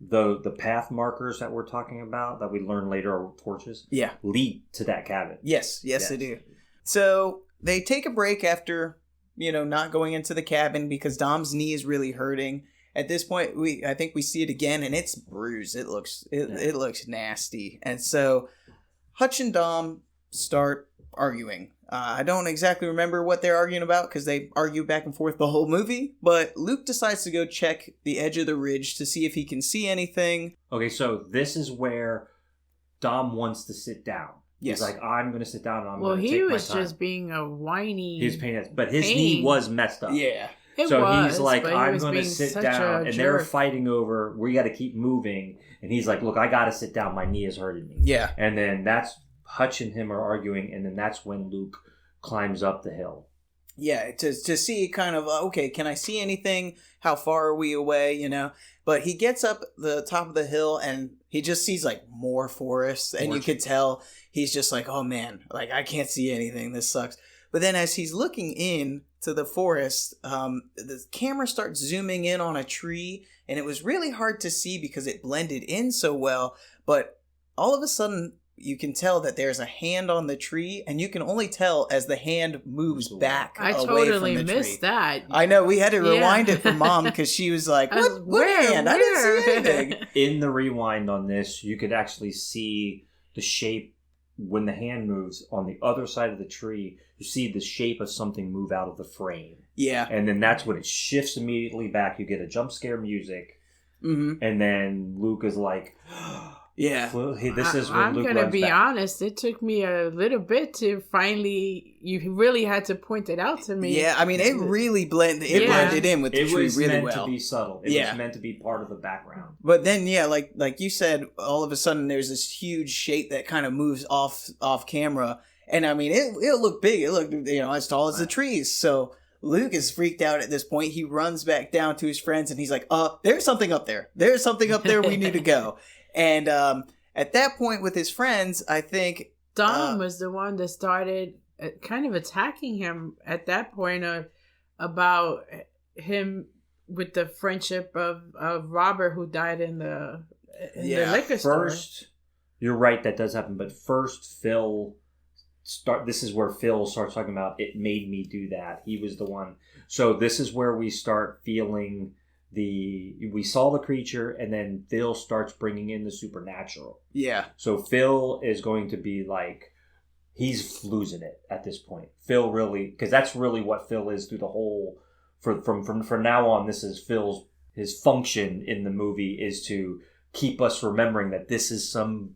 the path markers that we're talking about that we learn later are torches.
Yeah,
lead to that cabin.
Yes, they do. So they take a break after, not going into the cabin because Dom's knee is really hurting. At this point, I think we see it again, and it's bruised. It looks nasty. And so Hutch and Dom start arguing. I don't exactly remember what they're arguing about because they argue back and forth the whole movie. But Luke decides to go check the edge of the ridge to see if he can see anything.
Okay, so this is where Dom wants to sit down.
Yes.
He's like, I'm going to sit down and I'm going to take my time.
Well, he was just being a whiny...
He was pain, but his knee was messed up.
Yeah.
He's like, I'm going to sit down. And they're fighting over, we got to keep moving. And he's like, look, I got to sit down. My knee is hurting me.
Yeah.
And then that's Hutch and him are arguing. And then that's when Luke climbs up the hill.
Yeah, to see kind of, okay, can I see anything? How far are we away, But he gets up the top of the hill and he just sees like more forest. And you could tell he's just like, oh man, like I can't see anything. This sucks. But then as he's looking in to the forest, the camera starts zooming in on a tree. And it was really hard to see because it blended in so well. But all of a sudden, you can tell that there's a hand on the tree, and you can only tell as the hand moves back away from the tree. I totally missed
that.
I know, we had to rewind it for Mom because she was like, what hand? I didn't see anything.
In the rewind on this, you could actually see the shape when the hand moves on the other side of the tree. You see the shape of something move out of the frame.
Yeah.
And then that's when it shifts immediately back. You get a jump scare music.
Mm-hmm.
And then Luke is like...
Yeah.
Well, hey, this is when
I'm
Luke
going to be
back.
honest. It took me a little bit to finally... You really had to point it out to me.
Yeah, I mean, it really blended in with the tree really well. It was meant
to be subtle. It was meant to be part of the background.
But then, like you said, all of a sudden there's this huge shape that kind of moves off camera. And I mean, it looked big. It looked, as tall as the trees. So Luke is freaked out at this point. He runs back down to his friends and he's like, there's something up there. There's something up there. We need to go. And at that point with his friends, I think...
Dom was the one that started kind of attacking him at that point about him with the friendship of Robert who died in the liquor store.
First, you're right, that does happen. But first, this is where Phil starts talking about, it made me do that. He was the one. So this is where we start feeling... we saw the creature and then Phil starts bringing in the supernatural. Yeah. So Phil is going to be like, he's losing it at this point. Phil really, because that's really what Phil is through the whole, from now on, this is his function in the movie is to keep us remembering that this is some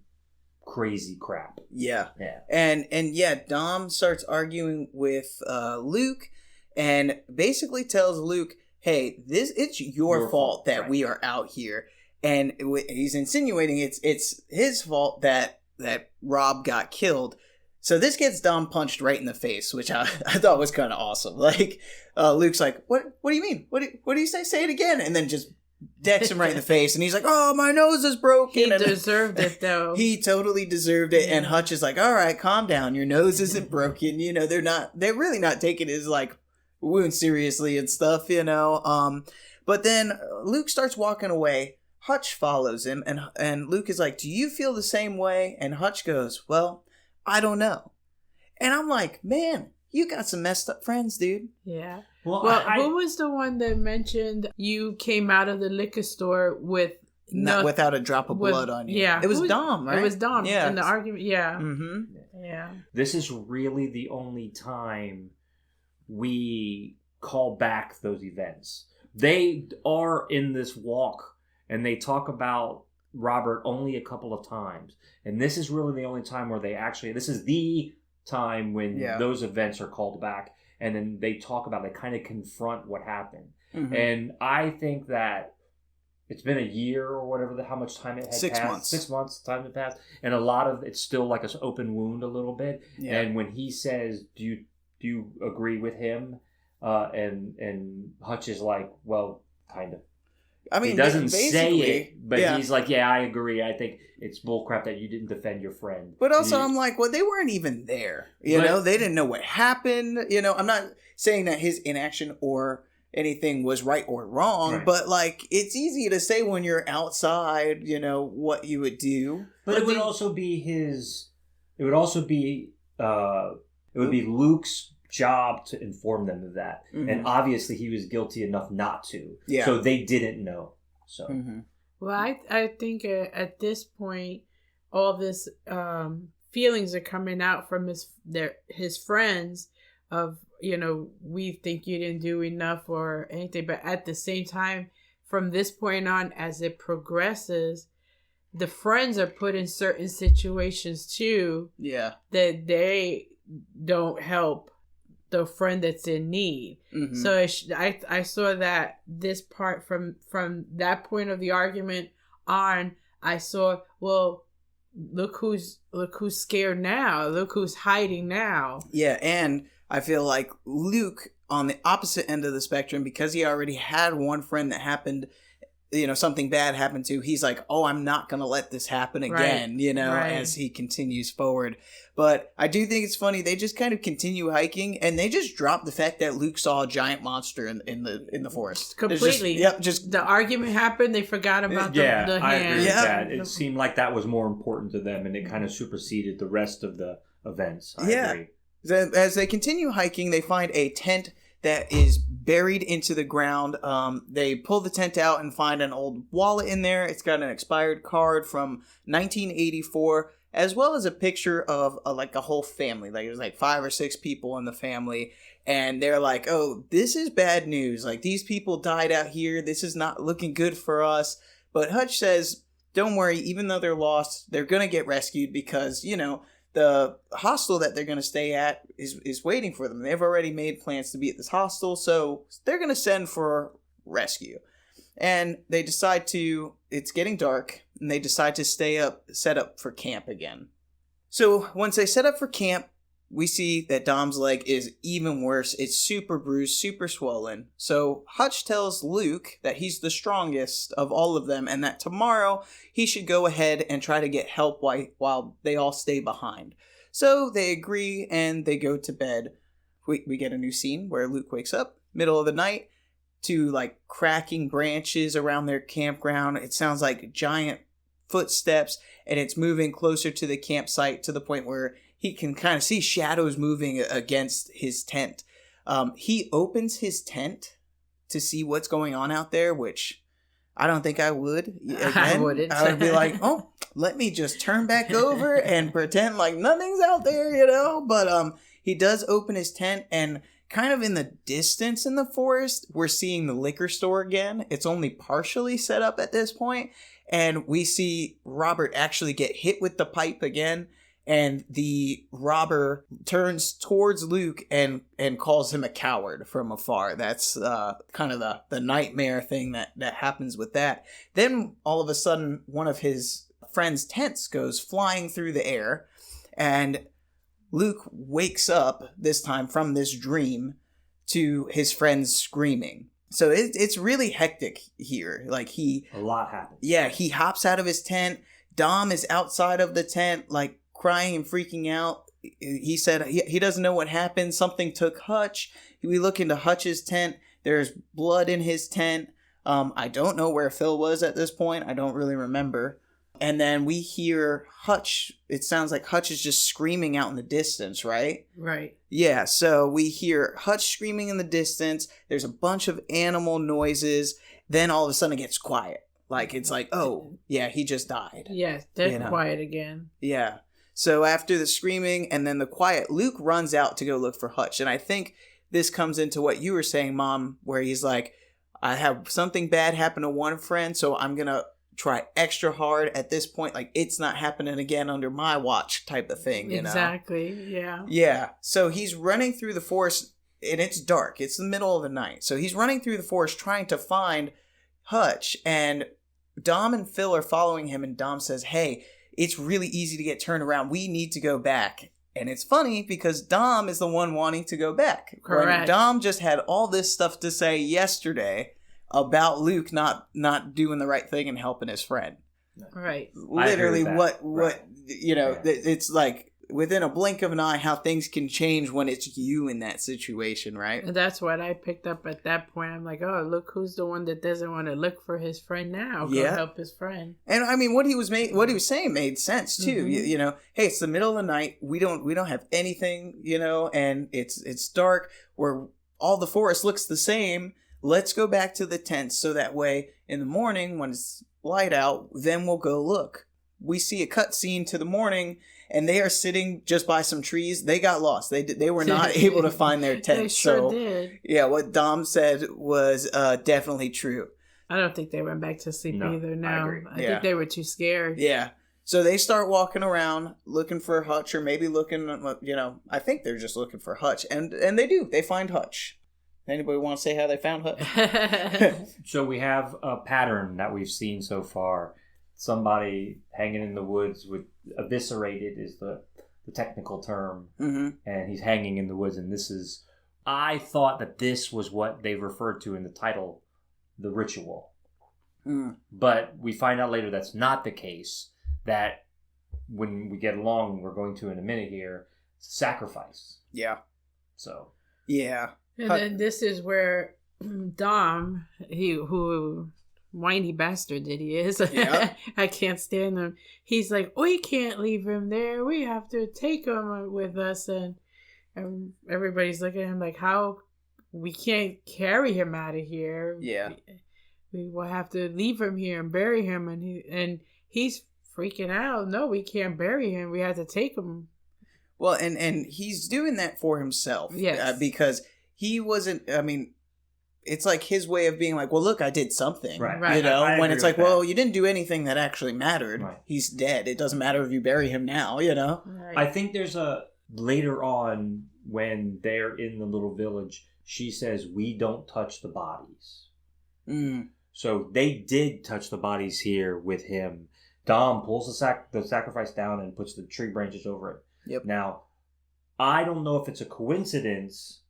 crazy crap. Yeah. Yeah. And Dom starts arguing with Luke and basically tells Luke, hey, it's your fault that we are out here. And he's insinuating it's his fault that Rob got killed. So this gets Dom punched right in the face, which I thought was kind of awesome. Like, Luke's like, what do you mean? What do you say? Say it again. And then just decks him right in the face. And he's like, oh, my nose is broken.
He deserved it, though.
He totally deserved it. And Hutch is like, all right, calm down. Your nose isn't broken. They're really not taking his, wound seriously and stuff, but then Luke starts walking away. Hutch follows him and Luke is like, do you feel the same way? And Hutch goes, well, I don't know. And I'm like, man, you got some messed up friends, dude.
Yeah. Well, who was the one that mentioned you came out of the liquor store
without a drop of blood on you?
Yeah.
It was Dom, right?
It was Dom.
Yeah.
In the argument. Yeah.
Mm-hmm.
Yeah.
This is really the only time we call back those events. They are in this walk and they talk about Robert only a couple of times. And this is really the only time where this is the time when those events are called back. And then they kind of confront what happened. Mm-hmm. And I think that it's been a year or whatever, how much time it had passed.
6 months.
6 months, time had passed. And a lot of it's still like an open wound a little bit. Yeah. And when he says, do you agree with him? And Hutch is like, well, kind of.
I mean,
he doesn't say
basically,
it, but he's like, yeah, I agree. I think it's bullcrap that you didn't defend your friend.
But also, I'm like, well, they weren't even there. You know, they didn't know what happened. You know, I'm not saying that his inaction or anything was right or wrong, but like, it's easy to say when you're outside, you know, what you would do.
But it would also be it would also be, it would be Luke's job to inform them of that. Mm-hmm. And obviously he was guilty enough not to. Yeah. So they didn't know. So. Mm-hmm.
Well, I think at this point, all this feelings are coming out from his friends of, you know, we think you didn't do enough or anything. But at the same time, from this point on, as it progresses, the friends are put in certain situations too. Yeah. That they don't help the friend that's in need. Mm-hmm. So I saw that this part from that point of the argument on, I saw, well, look who's scared now. Look who's hiding now.
Yeah, and I feel like Luke on the opposite end of the spectrum, because he already had one friend that happened, you know, something bad happened to, he's like, oh, I'm not going to let this happen again, you know, as he continues forward. But I do think it's funny. They just kind of continue hiking and they just drop the fact that Luke saw a giant monster in the forest.
Completely. Just the argument happened. They forgot about the hand.
I agree with that. It seemed like that was more important to them and it kind of superseded the rest of the events. I agree.
As they continue hiking, they find a tent that is buried into the ground. They pull the tent out and find an old wallet in there. It's got an expired card from 1984, as well as a picture of like a whole family. Like there's like 5 or 6 people in the family, and they're like, "Oh, this is bad news. Like these people died out here. This is not looking good for us." But Hutch says, "Don't worry. Even though they're lost, they're gonna get rescued because, you know, the hostel that they're going to stay at is waiting for them. They've already made plans to be at this hostel, so they're going to send for rescue." And they decide it's getting dark, and they decide to set up for camp again. So once they set up for camp, we see that Dom's leg is even worse. It's super bruised, super swollen. So Hutch tells Luke that he's the strongest of all of them and that tomorrow he should go ahead and try to get help while they all stay behind. So they agree and they go to bed. We get a new scene where Luke wakes up, middle of the night, to like cracking branches around their campground. It sounds like giant footsteps and it's moving closer to the campsite to the point where he can kind of see shadows moving against his tent. He opens his tent to see what's going on out there, which I don't think I would. Again, I wouldn't. I would be like, oh, let me just turn back over and pretend like nothing's out there, you know? But he does open his tent, and kind of in the distance in the forest, we're seeing the liquor store again. It's only partially set up at this point, and we see Robert actually get hit with the pipe again. And the robber turns towards Luke and calls him a coward from afar. That's kind of the nightmare thing that happens with that. Then all of a sudden, one of his friend's tents goes flying through the air. And Luke wakes up, this time from this dream, to his friends screaming. So it's really hectic here. Like a lot happens. Yeah, he hops out of his tent. Dom is outside of the tent, like, crying and freaking out. He said he doesn't know what happened. Something took Hutch. We look into Hutch's tent. There's blood in his tent. I don't know where Phil was at this point. I don't really remember. And then we hear Hutch. It sounds like Hutch is just screaming out in the distance, right? Right. Yeah, so we hear Hutch screaming in the distance. There's a bunch of animal noises. Then all of a sudden it gets quiet. Like, it's like, oh, yeah, he just died.
Yeah, dead quiet again.
Yeah. So after the screaming and then the quiet, Luke runs out to go look for Hutch. And I think this comes into what you were saying, Mom, where he's like, I have something bad happen to one friend, so I'm going to try extra hard at this point. Like, it's not happening again under my watch type of thing, you know?
Exactly, yeah.
Yeah. So he's running through the forest, and it's dark. It's the middle of the night. So he's running through the forest trying to find Hutch, and Dom and Phil are following him, and Dom says, hey, it's really easy to get turned around. We need to go back. And it's funny because Dom is the one wanting to go back.
Correct.
When Dom just had all this stuff to say yesterday, about Luke not doing the right thing and helping his friend.
Right.
Literally, what
Right.
it's like within a blink of an eye how things can change when it's you in that situation, right?
And that's what I picked up at that point. I'm like, oh, look who's the one that doesn't want to look for his friend now. Go help his friend.
And I mean, what he was saying made sense too.
Mm-hmm.
You know, hey, it's the middle of the night. We don't have anything, and it's dark. Where all the forest looks the same. Let's go back to the tents so that way in the morning when it's light out, then we'll go look. We see a cutscene to the morning, and they are sitting just by some trees. They got lost. They were not able to find their tent.
They sure did.
Yeah, what Dom said was definitely true.
I don't think they went back to sleep either. No,
I agree.
I think they were too scared.
Yeah. So they start walking around looking for Hutch, or maybe looking, I think they're just looking for Hutch, and they do. They find Hutch. Anybody want to say how they found Hutch?
So we have a pattern that we've seen so far. Somebody hanging in the woods with eviscerated is the technical term.
Mm-hmm.
And he's hanging in the woods. And I thought that this was what they referred to in the title, the ritual.
Mm.
But we find out later that's not the case. That when we get along, we're going to in a minute here, sacrifice.
Yeah.
So.
Yeah.
And then this is where Dom, who whiny bastard that he is,
Yeah.
I can't stand him. He's like, we can't leave him there. We have to take him with us. And everybody's looking at him like, how? We can't carry him out of here.
Yeah.
We will have to leave him here and bury him. And he's freaking out. No, we can't bury him. We have to take him.
Well, and he's doing that for himself.
Yes.
Because he wasn't, it's like his way of being like, well, look, I did something.
Right.
I
when it's
agree
like,
with
well,
that.
you didn't do anything that actually mattered.
Right.
He's dead. It doesn't matter if you bury him now,
Right.
I think there's later on when they're in the little village, she says, we don't touch the bodies.
Mm.
So they did touch the bodies here with him. Dom pulls the sacrifice down and puts the tree branches over it.
Yep.
Now, I don't know if it's a coincidence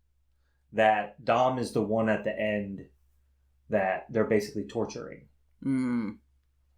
that Dom is the one at the end that they're basically torturing.
Mm.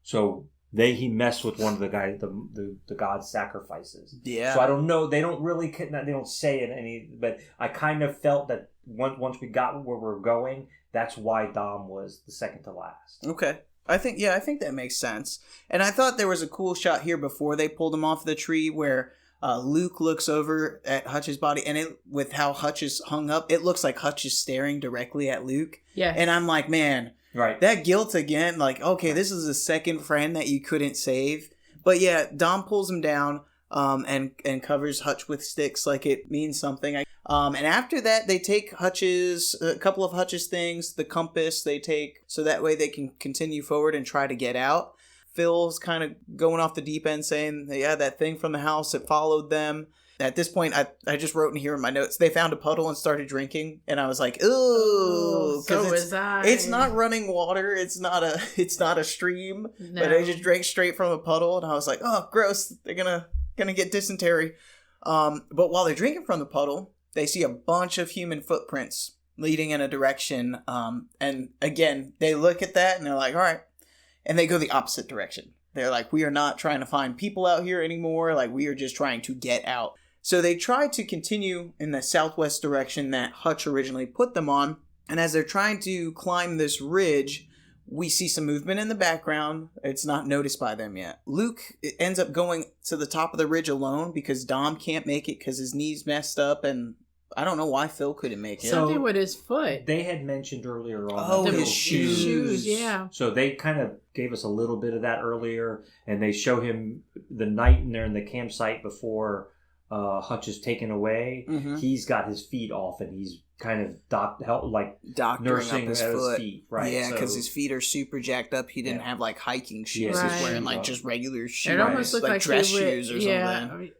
So he messed with one of the guys, the god's sacrifices.
Yeah.
So I don't know. They don't say it but I kind of felt that once we got where we're going, that's why Dom was the second to last.
Okay. I think that makes sense. And I thought there was a cool shot here before they pulled him off the tree where Luke looks over at Hutch's body, and with how Hutch is hung up, it looks like Hutch is staring directly at Luke.
Yeah.
And I'm like, man,
right,
that guilt again. Like, okay, this is the second friend that you couldn't save. But yeah, Dom pulls him down and covers Hutch with sticks like it means something. And after that, they take a couple of Hutch's things, the compass they take, so that way they can continue forward and try to get out. Phil's kind of going off the deep end saying, yeah, that thing from the house, it followed them. At this point, I just wrote in here in my notes, they found a puddle and started drinking. And I was like, ooh.
So was I.
It's not running water. It's not a stream.
No.
But they just drank straight from a puddle. And I was like, oh, gross. They're gonna get dysentery. But while they're drinking from the puddle, they see a bunch of human footprints leading in a direction. And again, they look at that and they're like, all right. And they go the opposite direction. They're like, we are not trying to find people out here anymore. Like, we are just trying to get out. So they try to continue in the southwest direction that Hutch originally put them on. And as they're trying to climb this ridge, we see some movement in the background. It's not noticed by them yet. Luke ends up going to the top of the ridge alone because Dom can't make it because his knee's messed up, and I don't know why Phil couldn't make it.
Something with his foot.
They had mentioned earlier on.
Oh,
that
his
little
shoes.
Yeah.
So they kind of gave us a little bit of that earlier, and they show him the night in there in the campsite before Hutch is taken away.
Mm-hmm.
He's got his feet off, and he's kind of
doctoring
nursing
up his
at
foot.
his feet, right?
Yeah, because
So-
his feet are super jacked up. He didn't have like hiking shoes.
Yeah,
He's wearing like
right.
just regular shoes.
It almost looked like
dress
he would,
shoes or something.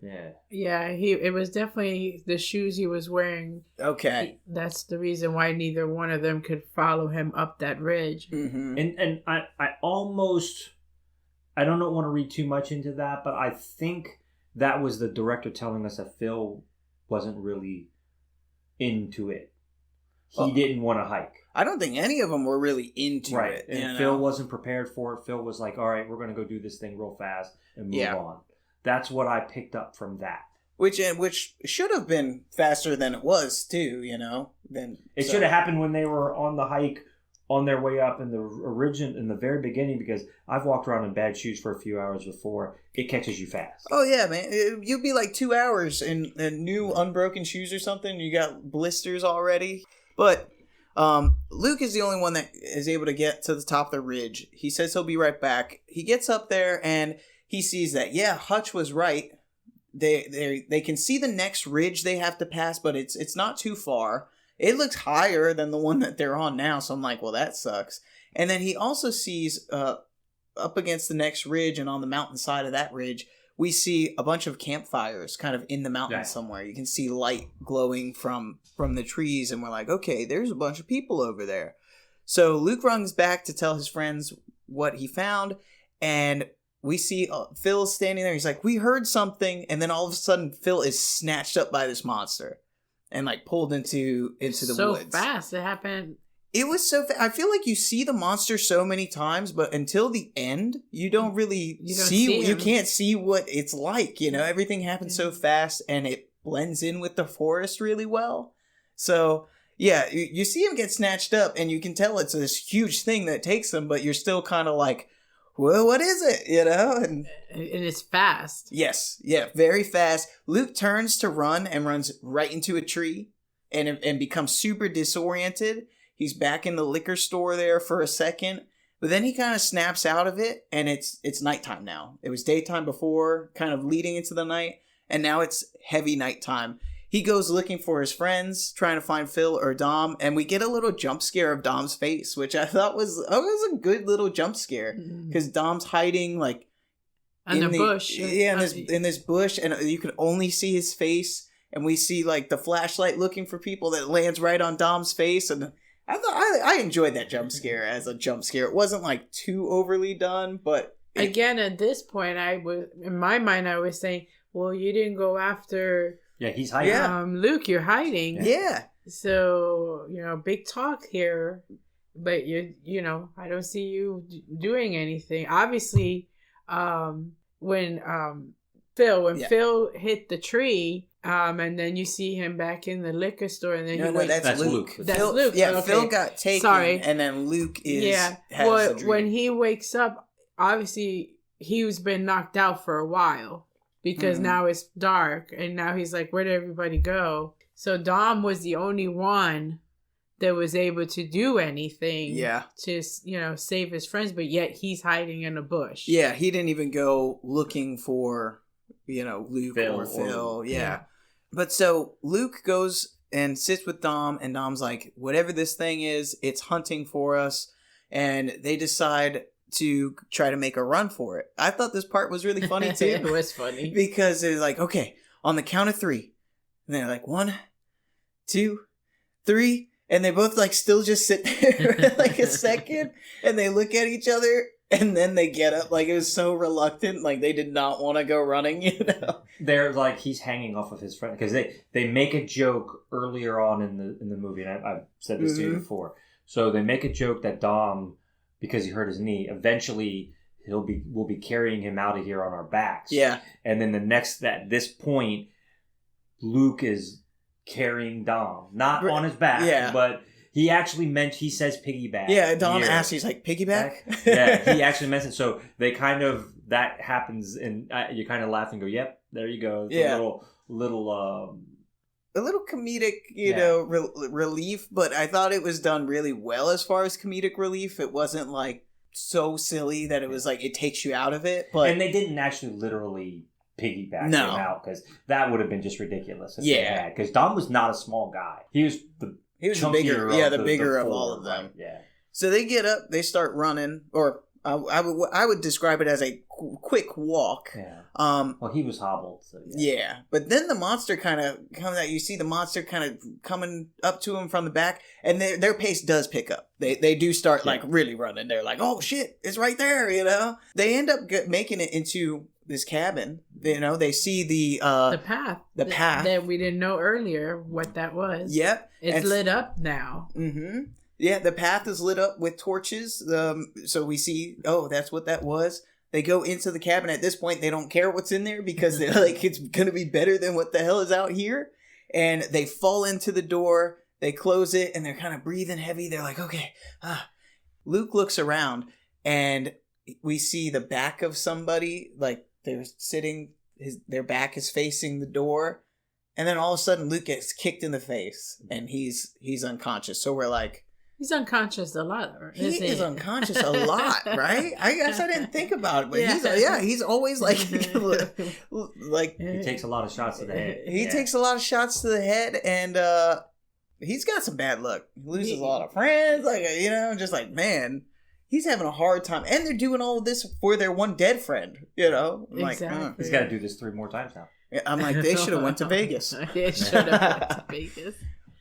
Yeah. It was definitely the shoes he was wearing.
Okay.
That's the reason why neither one of them could follow him up that ridge.
Mm-hmm.
And I almost, I don't want to read too much into that, but I think that was the director telling us that Phil wasn't really into it. he didn't want to hike.
I don't think any of them were really into it.
And Phil wasn't prepared for it. Phil was like, all right, we're going to go do this thing real fast and move on. That's what I picked up from that. Which
should have been faster than it was, too,
It should have happened when they were on the hike on their way up in the very beginning, because I've walked around in bad shoes for a few hours before. It catches you fast.
Oh, yeah, man. You'd be like 2 hours in new unbroken shoes or something. You got blisters already. But Luke is the only one that is able to get to the top of the ridge. He says he'll be right back. He gets up there and he sees that, Hutch was right. They can see the next ridge they have to pass, but it's not too far. It looks higher than the one that they're on now, so I'm like, well, that sucks. And then he also sees up against the next ridge, and on the mountainside of that ridge, we see a bunch of campfires kind of in the mountains somewhere. You can see light glowing from the trees, and we're like, okay, there's a bunch of people over there. So Luke runs back to tell his friends what he found, and we see Phil standing there. He's like, we heard something, and then all of a sudden, Phil is snatched up by this monster and like pulled into the woods.
So fast it happened.
It was so fast. I feel like you see the monster so many times, but until the end, you don't really see you can't see what it's like. Everything happens so fast, and it blends in with the forest really well. So yeah, you see him get snatched up, and you can tell it's this huge thing that takes him, but you're still kind of like, well, what is it? And
it's fast.
Yes. Yeah. Very fast. Luke turns to run and runs right into a tree and becomes super disoriented. He's back in the liquor store there for a second, but then he kind of snaps out of it, and it's nighttime now. It was daytime before, kind of leading into the night, and now it's heavy nighttime. He goes looking for his friends, trying to find Phil or Dom, and we get a little jump scare of Dom's face, which I thought was a good little jump scare, because Dom's hiding like
in the bush.
Yeah, in this bush, and you can only see his face, and we see like the flashlight looking for people that lands right on Dom's face, and I enjoyed that jump scare as a jump scare. It wasn't like too overly done, but
again, at this point, in my mind I was saying, well, you didn't go after.
Yeah, he's hiding.
Yeah. Luke, you're hiding.
Yeah.
So, big talk here, but I don't see you doing anything. Obviously, when Phil hit the tree, and then you see him back in the liquor store, and then
that's Luke.
That's Luke.
Yeah,
okay.
Phil got taken. Sorry. And then Luke has the dream.
When he wakes up, obviously he's been knocked out for a while. Because now it's dark, and now he's like, where did everybody go? So Dom was the only one that was able to do anything to, save his friends, but yet he's hiding in a bush.
Yeah, he didn't even go looking for, Luke or Phil. Yeah. But so Luke goes and sits with Dom, and Dom's like, whatever this thing is, it's hunting for us. And they decide to try to make a run for it. I thought this part was really funny too.
It was funny.
Because it's like, okay, on the count of 3. And they're like, 1, 2, 3. And they both like still just sit there for like a second. And they look at each other. And then they get up. Like, it was so reluctant. Like, they did not want to go running,
They're like, he's hanging off of his friend. Because they make a joke earlier on in the movie. And I've said this to you before. So they make a joke that Dom, because he hurt his knee, eventually we'll be carrying him out of here on our backs.
Yeah.
And then at this point, Luke is carrying Dom. Not on his back, but he actually he says piggyback.
Yeah, Dom asks, he's like, piggyback?
Yeah, he actually mentioned, so they that happens, and you kind of laugh and go, yep, there you go. It's
a little comedic, relief, but I thought it was done really well as far as comedic relief. It wasn't like so silly that it was like it takes you out of it. But
and they didn't actually literally piggyback him out, because that would have been just ridiculous. Because Dom was not a small guy. He was the bigger of all of them. Right? Yeah.
So they get up, they start running, or I would describe it as a quick walk.
Yeah. Well, he was hobbled. So
yeah. But then the monster kind of comes out. You see the monster kind of coming up to him from the back, and their pace does pick up. They do start like really running. They're like, oh shit, it's right there. They end up making it into this cabin They see the
path.
The path.
That we didn't know earlier what that was.
Yep.
It's lit up now.
Mm-hmm. Yeah, the path is lit up with torches. So we see, that's what that was. They go into the cabin. At this point, they don't care what's in there because they're like, it's going to be better than what the hell is out here. And they fall into the door. They close it, and they're kind of breathing heavy. They're like, okay. Luke looks around, and we see the back of somebody. Like, they're sitting, their back is facing the door. And then all of a sudden, Luke gets kicked in the face, and he's unconscious. So we're like...
He's unconscious a lot.
He is unconscious a lot, right? I guess I didn't think about it, but he's always like... like
he takes a lot of shots to the head.
He takes a lot of shots to the head, and he's got some bad luck. He loses a lot of friends, just like, man... He's having a hard time. And they're doing all of this for their one dead friend, I'm
exactly.
Like,
he's got to do this 3 more times now.
I'm like, they should have went to Vegas.
They should have went to Vegas.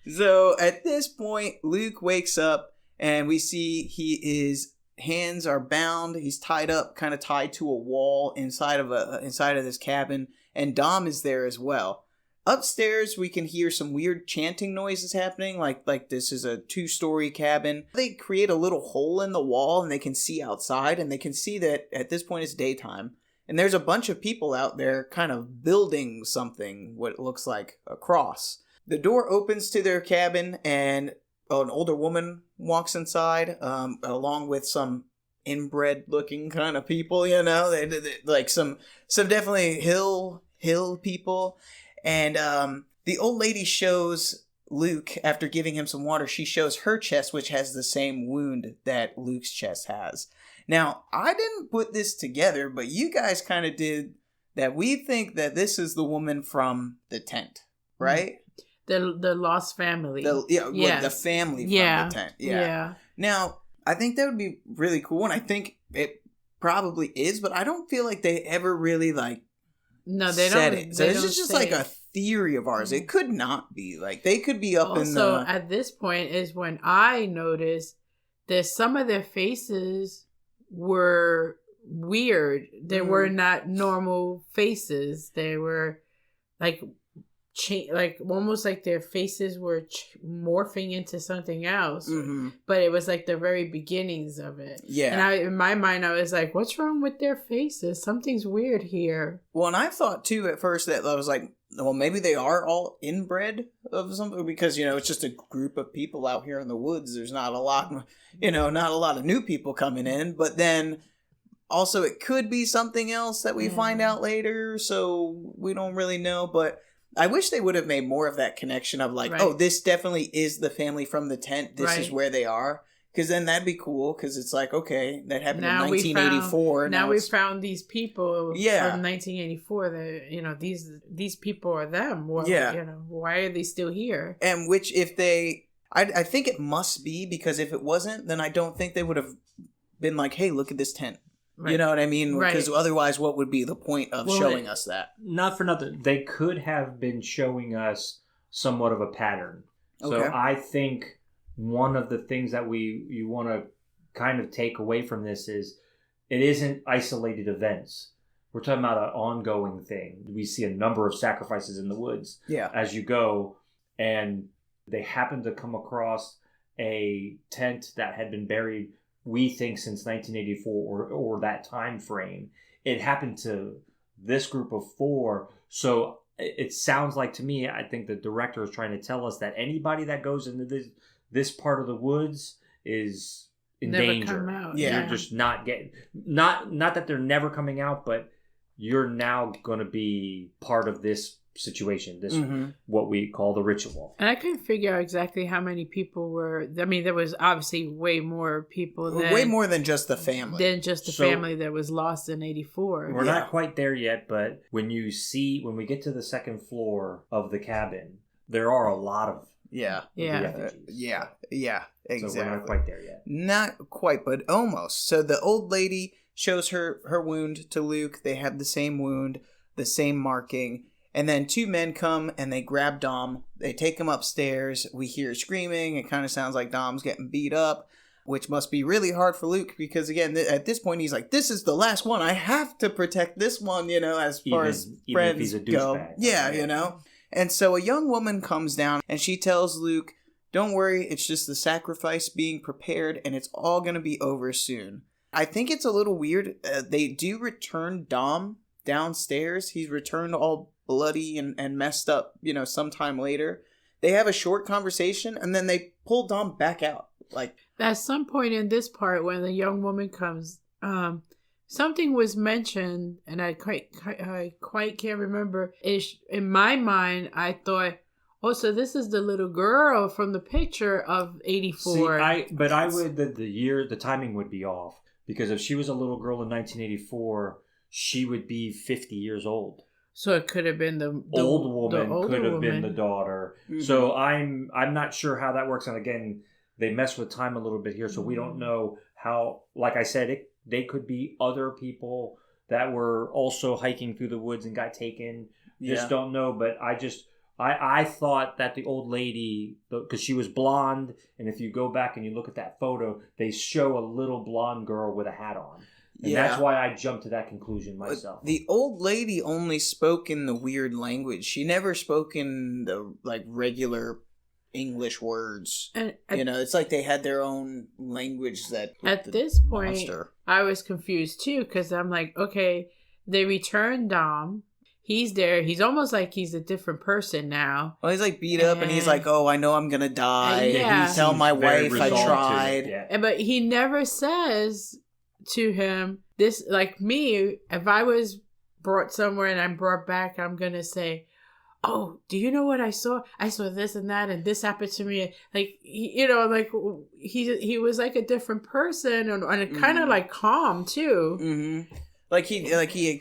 So at this point, Luke wakes up and we see his hands are bound. He's tied up, kind of tied to a wall inside of this cabin. And Dom is there as well. Upstairs, we can hear some weird chanting noises happening, like this is a 2-story cabin. They create a little hole in the wall, and they can see outside, and they can see that at this point it's daytime. And there's a bunch of people out there kind of building something, what it looks like a cross. The door opens to their cabin, and an older woman walks inside, along with some inbred-looking kind of people, they like some definitely hill people. And the old lady shows Luke, after giving him some water, she shows her chest, which has the same wound that Luke's chest has. Now, I didn't put this together, but you guys kind of did, that we think that this is the woman from the tent, right?
The lost family.
The family from the tent. Yeah. Now, I think that would be really cool, and I think it probably is, but I don't feel like they ever really,
no, they don't.
It. So it's just like a theory of ours. It could not be. Like, they could be up in the...
Also, at this point is when I noticed that some of their faces were weird. They were not normal faces. They were like almost like their faces were morphing into something else. Mm-hmm. But it was like the very beginnings of it. Yeah. And in my mind, I was like, what's wrong with their faces? Something's weird here.
Well, and I thought too at first that I was like, well, maybe they are all inbred of something because, it's just a group of people out here in the woods. There's not a lot, not a lot of new people coming in. But then also it could be something else that we find out later. So we don't really know. But I wish they would have made more of that connection of like, oh, this definitely is the family from the tent. This is where they are. Because then that'd be cool. Because it's like, okay, that happened in 1984.
Now we found these people from 1984. That these people are them. Well, why are they still here?
And which, if they, I think it must be, because if it wasn't, then I don't think they would have been like, hey, look at this tent. Right. You know what I mean? Because otherwise, what would be the point of showing us that?
Not for nothing. They could have been showing us somewhat of a pattern. Okay. So I think one of the things that you want to kind of take away from this is it isn't isolated events. We're talking about an ongoing thing. We see a number of sacrifices in the woods as you go, and they happen to come across a tent that had been buried, we think, since 1984 or that time frame. It happened to this group of 4. So it sounds like to me, I think the director is trying to tell us that anybody that goes into this part of the woods is in danger.
Come out.
Yeah. You're just not getting, not that they're never coming out, but you're now going to be part of this situation, this what we call the ritual.
And I couldn't figure out exactly how many people were. I mean, there was obviously way more people
way more than just the family.
Family that was lost in 84.
We're not quite there yet, but when we get to the second floor of the cabin, there are a lot of refugees.
Exactly.
So we're not quite there yet.
Not quite, but almost. So the old lady shows her wound to Luke. They have the same wound, the same marking. And then 2 men come and they grab Dom. They take him upstairs. We hear screaming. It kind of sounds like Dom's getting beat up. which must be really hard for Luke because, again, at this point, he's like, this is the last one. I have to protect this one, as far as friends
if he's a
go.
douchebag.
Yeah, And so a young woman comes down and she tells Luke, don't worry, it's just the sacrifice being prepared and it's all going to be over soon. I think it's a little weird. They do return Dom downstairs. He's returned all bloody and messed up, sometime later. They have a short conversation and then they pull Dom back out. Like,
at some point in this part when the young woman comes, something was mentioned and I quite can't remember. In my mind, I thought, oh, so this is the little girl from the picture of 84.
The timing would be off. Because if she was a little girl in 1984, she would be 50 years old.
So it could have been the
old woman could have been the
woman.
daughter.
Mm-hmm.
So I'm not sure how that works. And again, they mess with time a little bit here, so we don't know how. Like I said, they could be other people that were also hiking through the woods and got taken. Just don't know. But I thought that the old lady, because she was blonde, and if you go back and you look at that photo, they show a little blonde girl with a hat on. And that's why I jumped to that conclusion myself.
The old lady only spoke in the weird language. She never spoke in the regular English words. And it's like they had their own language that...
At this point,
monster.
I was confused too, because I'm like, okay, they returned Dom. He's there. He's almost like he's a different person now.
Well, he's like beat up and he's like, oh, I know I'm going to die.
Yeah.
Tell my wife I
resolved
tried.
Yeah.
But he never says to him, this, like me, if I was brought somewhere and I'm brought back, I'm going to say, oh, do you know what I saw? I saw this and that and this happened to me. Like, he was like a different person and kind of like calm too.
Mm-hmm. I think he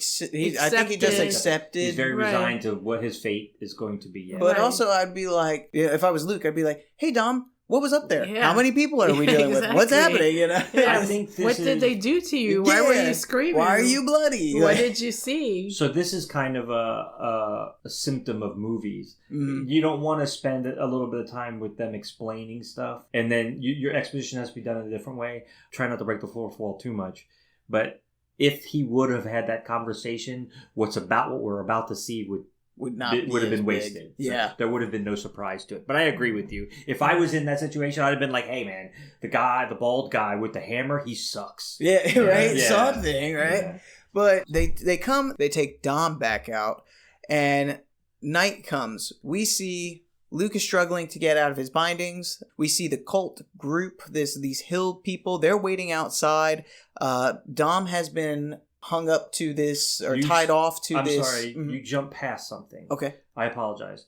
just accepted.
He's very resigned to what his fate is going to be. Yeah.
But also, I'd be like, if I was Luke, I'd be like, hey, Dom, what was up there?
Yeah.
How many people are we dealing with? What's happening?
Yeah.
I think
what did they do to you? Why were you screaming?
Why are you bloody?
What did you see?
So this is kind of a symptom of movies.
Mm-hmm.
You don't want to spend a little bit of time with them explaining stuff, and then your exposition has to be done in a different way. Try not to break the fourth wall too much, but if he would have had that conversation, what we're about to see would have been wasted.
Yeah.
So there would have been no surprise to it. But I agree with you. If I was in that situation, I'd have been like, hey man, the bald guy with the hammer, he sucks.
Yeah, right?
Yeah.
Something, right?
Yeah.
But they take Dom back out, and night comes. We see Luke is struggling to get out of his bindings. We see the cult group, these hill people. They're waiting outside. Dom has been hung up to this, or tied off to this.
I'm sorry, you jumped past something.
Okay.
I apologize.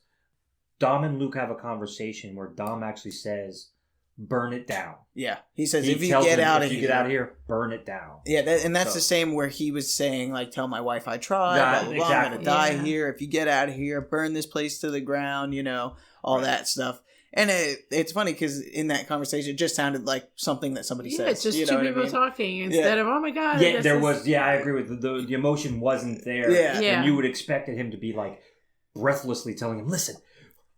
Dom and Luke have a conversation where Dom actually says, burn it down.
Yeah. He says, if you get out of here,
burn it down.
Yeah, that's the same where he was saying, like, tell my wife I tried, blah, blah, blah,
exactly.
I'm going to die here. If you get out of here, burn this place to the ground, all that stuff. And it's funny because in that conversation, it just sounded like something that somebody says.
It's just two people talking instead of, oh my God.
Yeah, I agree with the emotion wasn't there.
Yeah.
And you would expect him to be like breathlessly telling him, listen,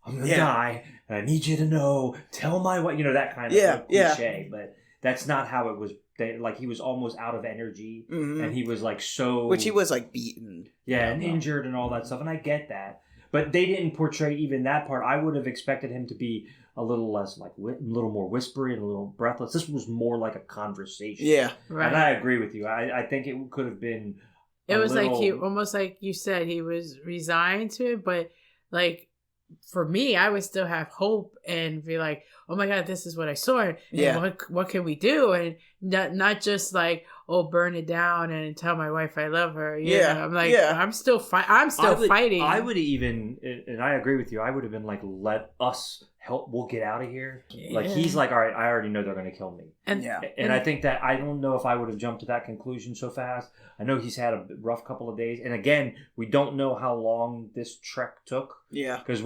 I'm going to die and I need you to know, tell my wife, that kind of cliche. But that's not how it was. He was almost out of energy and he was like so.
Which he was like beaten.
Yeah, and injured and all that stuff. And I get that. But they didn't portray even that part. I would have expected him to be a little less, a little more whispery and a little breathless. This was more like a conversation.
Yeah.
Right.
And I agree with you. I think it could have been
It was like he, almost like you said, he was resigned to it. But like, for me, I would still have hope and be like, oh my God, this is what I saw. And what can we do? And not just like, oh, burn it down and tell my wife I love her. I'm like, I'm still fighting.
I would even, and I agree with you, I would have been like, let us help. We'll get out of here.
Yeah.
Like, he's like, all right, I already know they're going to kill me.
And
I think that, I don't know if I would have jumped to that conclusion so fast. I know he's had a rough couple of days. And again, we don't know how long this trek took.
Yeah.
Because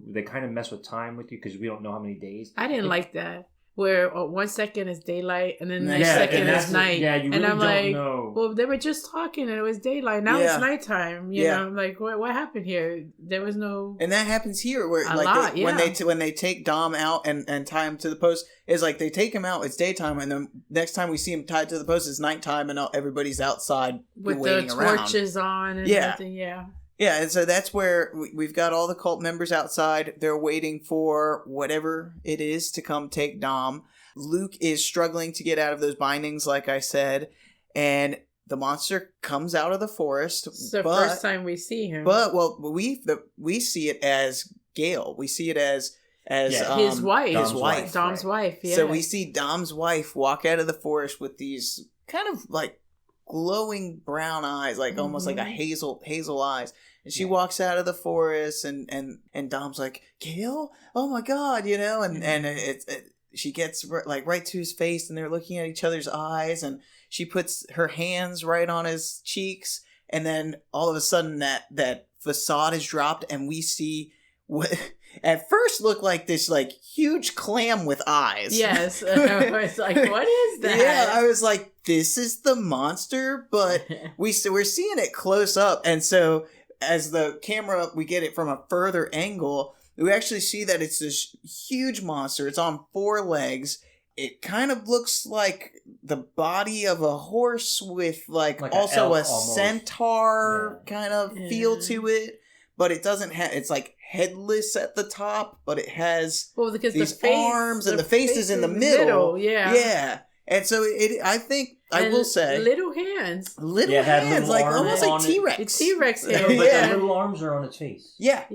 they kind of mess with time with you because we don't know how many days.
I didn't like that. where 1 second is daylight and then the next
Yeah,
second
and
is
that's
night.
yeah, you
and
really
I'm
don't
like,
know.
well, they were just talking and it was daylight. Now
Yeah.
it's nighttime. You know, I'm like, what happened here? There was no.
And that happens here, where
A
like
lot,
when they take Dom out and tie him to the post, is like they take him out. It's daytime, and then next time we see him tied to the post, it's nighttime, and everybody's outside
with
waiting
the
around.
torches on and everything. Yeah.
Yeah, and so that's where we've got all the cult members outside. They're waiting for whatever it is to come take Dom. Luke is struggling to get out of those bindings, like I said, and the monster comes out of the forest.
It's the first time we see him.
But we see it as Gale. We see it as
his wife.
His wife.
Dom's wife. Yeah.
So we see Dom's wife walk out of the forest with these kind of like glowing brown eyes, like almost like a hazel eyes. And she walks out of the forest, and Dom's like, Gale? Oh my God, you know, and she gets like right to his face, and they're looking at each other's eyes, and she puts her hands right on his cheeks, and then all of a sudden that facade is dropped, and we see what at first looked like this like huge clam with eyes.
Yes. I was like, what is that?
Yeah, I was like, this is the monster, but we're seeing it close up, and so as the camera, we get it from a further angle, we actually see that it's this huge monster. It's on 4 legs. It kind of looks like the body of a horse with like also a centaur kind of feel to it, but it doesn't have. It's like headless at the top, but it has
because
these
the face,
arms, and the face is in the middle.
Yeah.
And so I think I will say
little hands,
hands, like almost like T-Rex.
It's T-Rex hands.
But the little arms are on its face.
Yeah.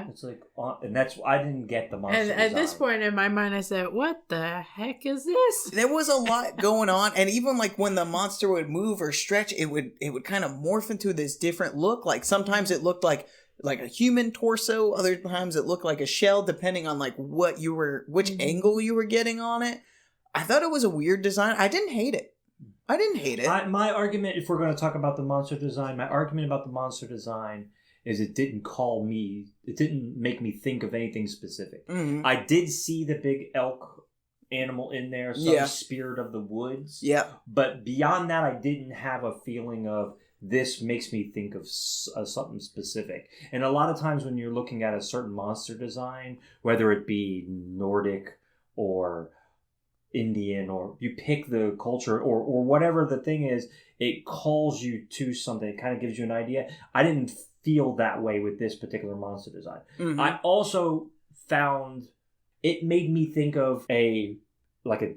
It's like, and that's I didn't get the monster.
And at this point in my mind, I said, "What the heck is this?"
There was a lot going on, and even like when the monster would move or stretch, it would kind of morph into this different look. Like sometimes it looked like a human torso, other times it looked like a shell, depending on like which angle you were getting on it. I thought it was a weird design. I didn't hate it.
My argument, if we're going to talk about the monster design, is it didn't make me think of anything specific.
Mm-hmm.
I did see the big elk animal in there, some spirit of the woods.
Yeah.
But beyond that, I didn't have a feeling of this makes me think of something specific. And a lot of times when you're looking at a certain monster design, whether it be Nordic or Indian, or you pick the culture or whatever the thing is, it calls you to something. It kind of gives you an idea. I didn't feel that way with this particular monster design. Mm-hmm. I also found it made me think of a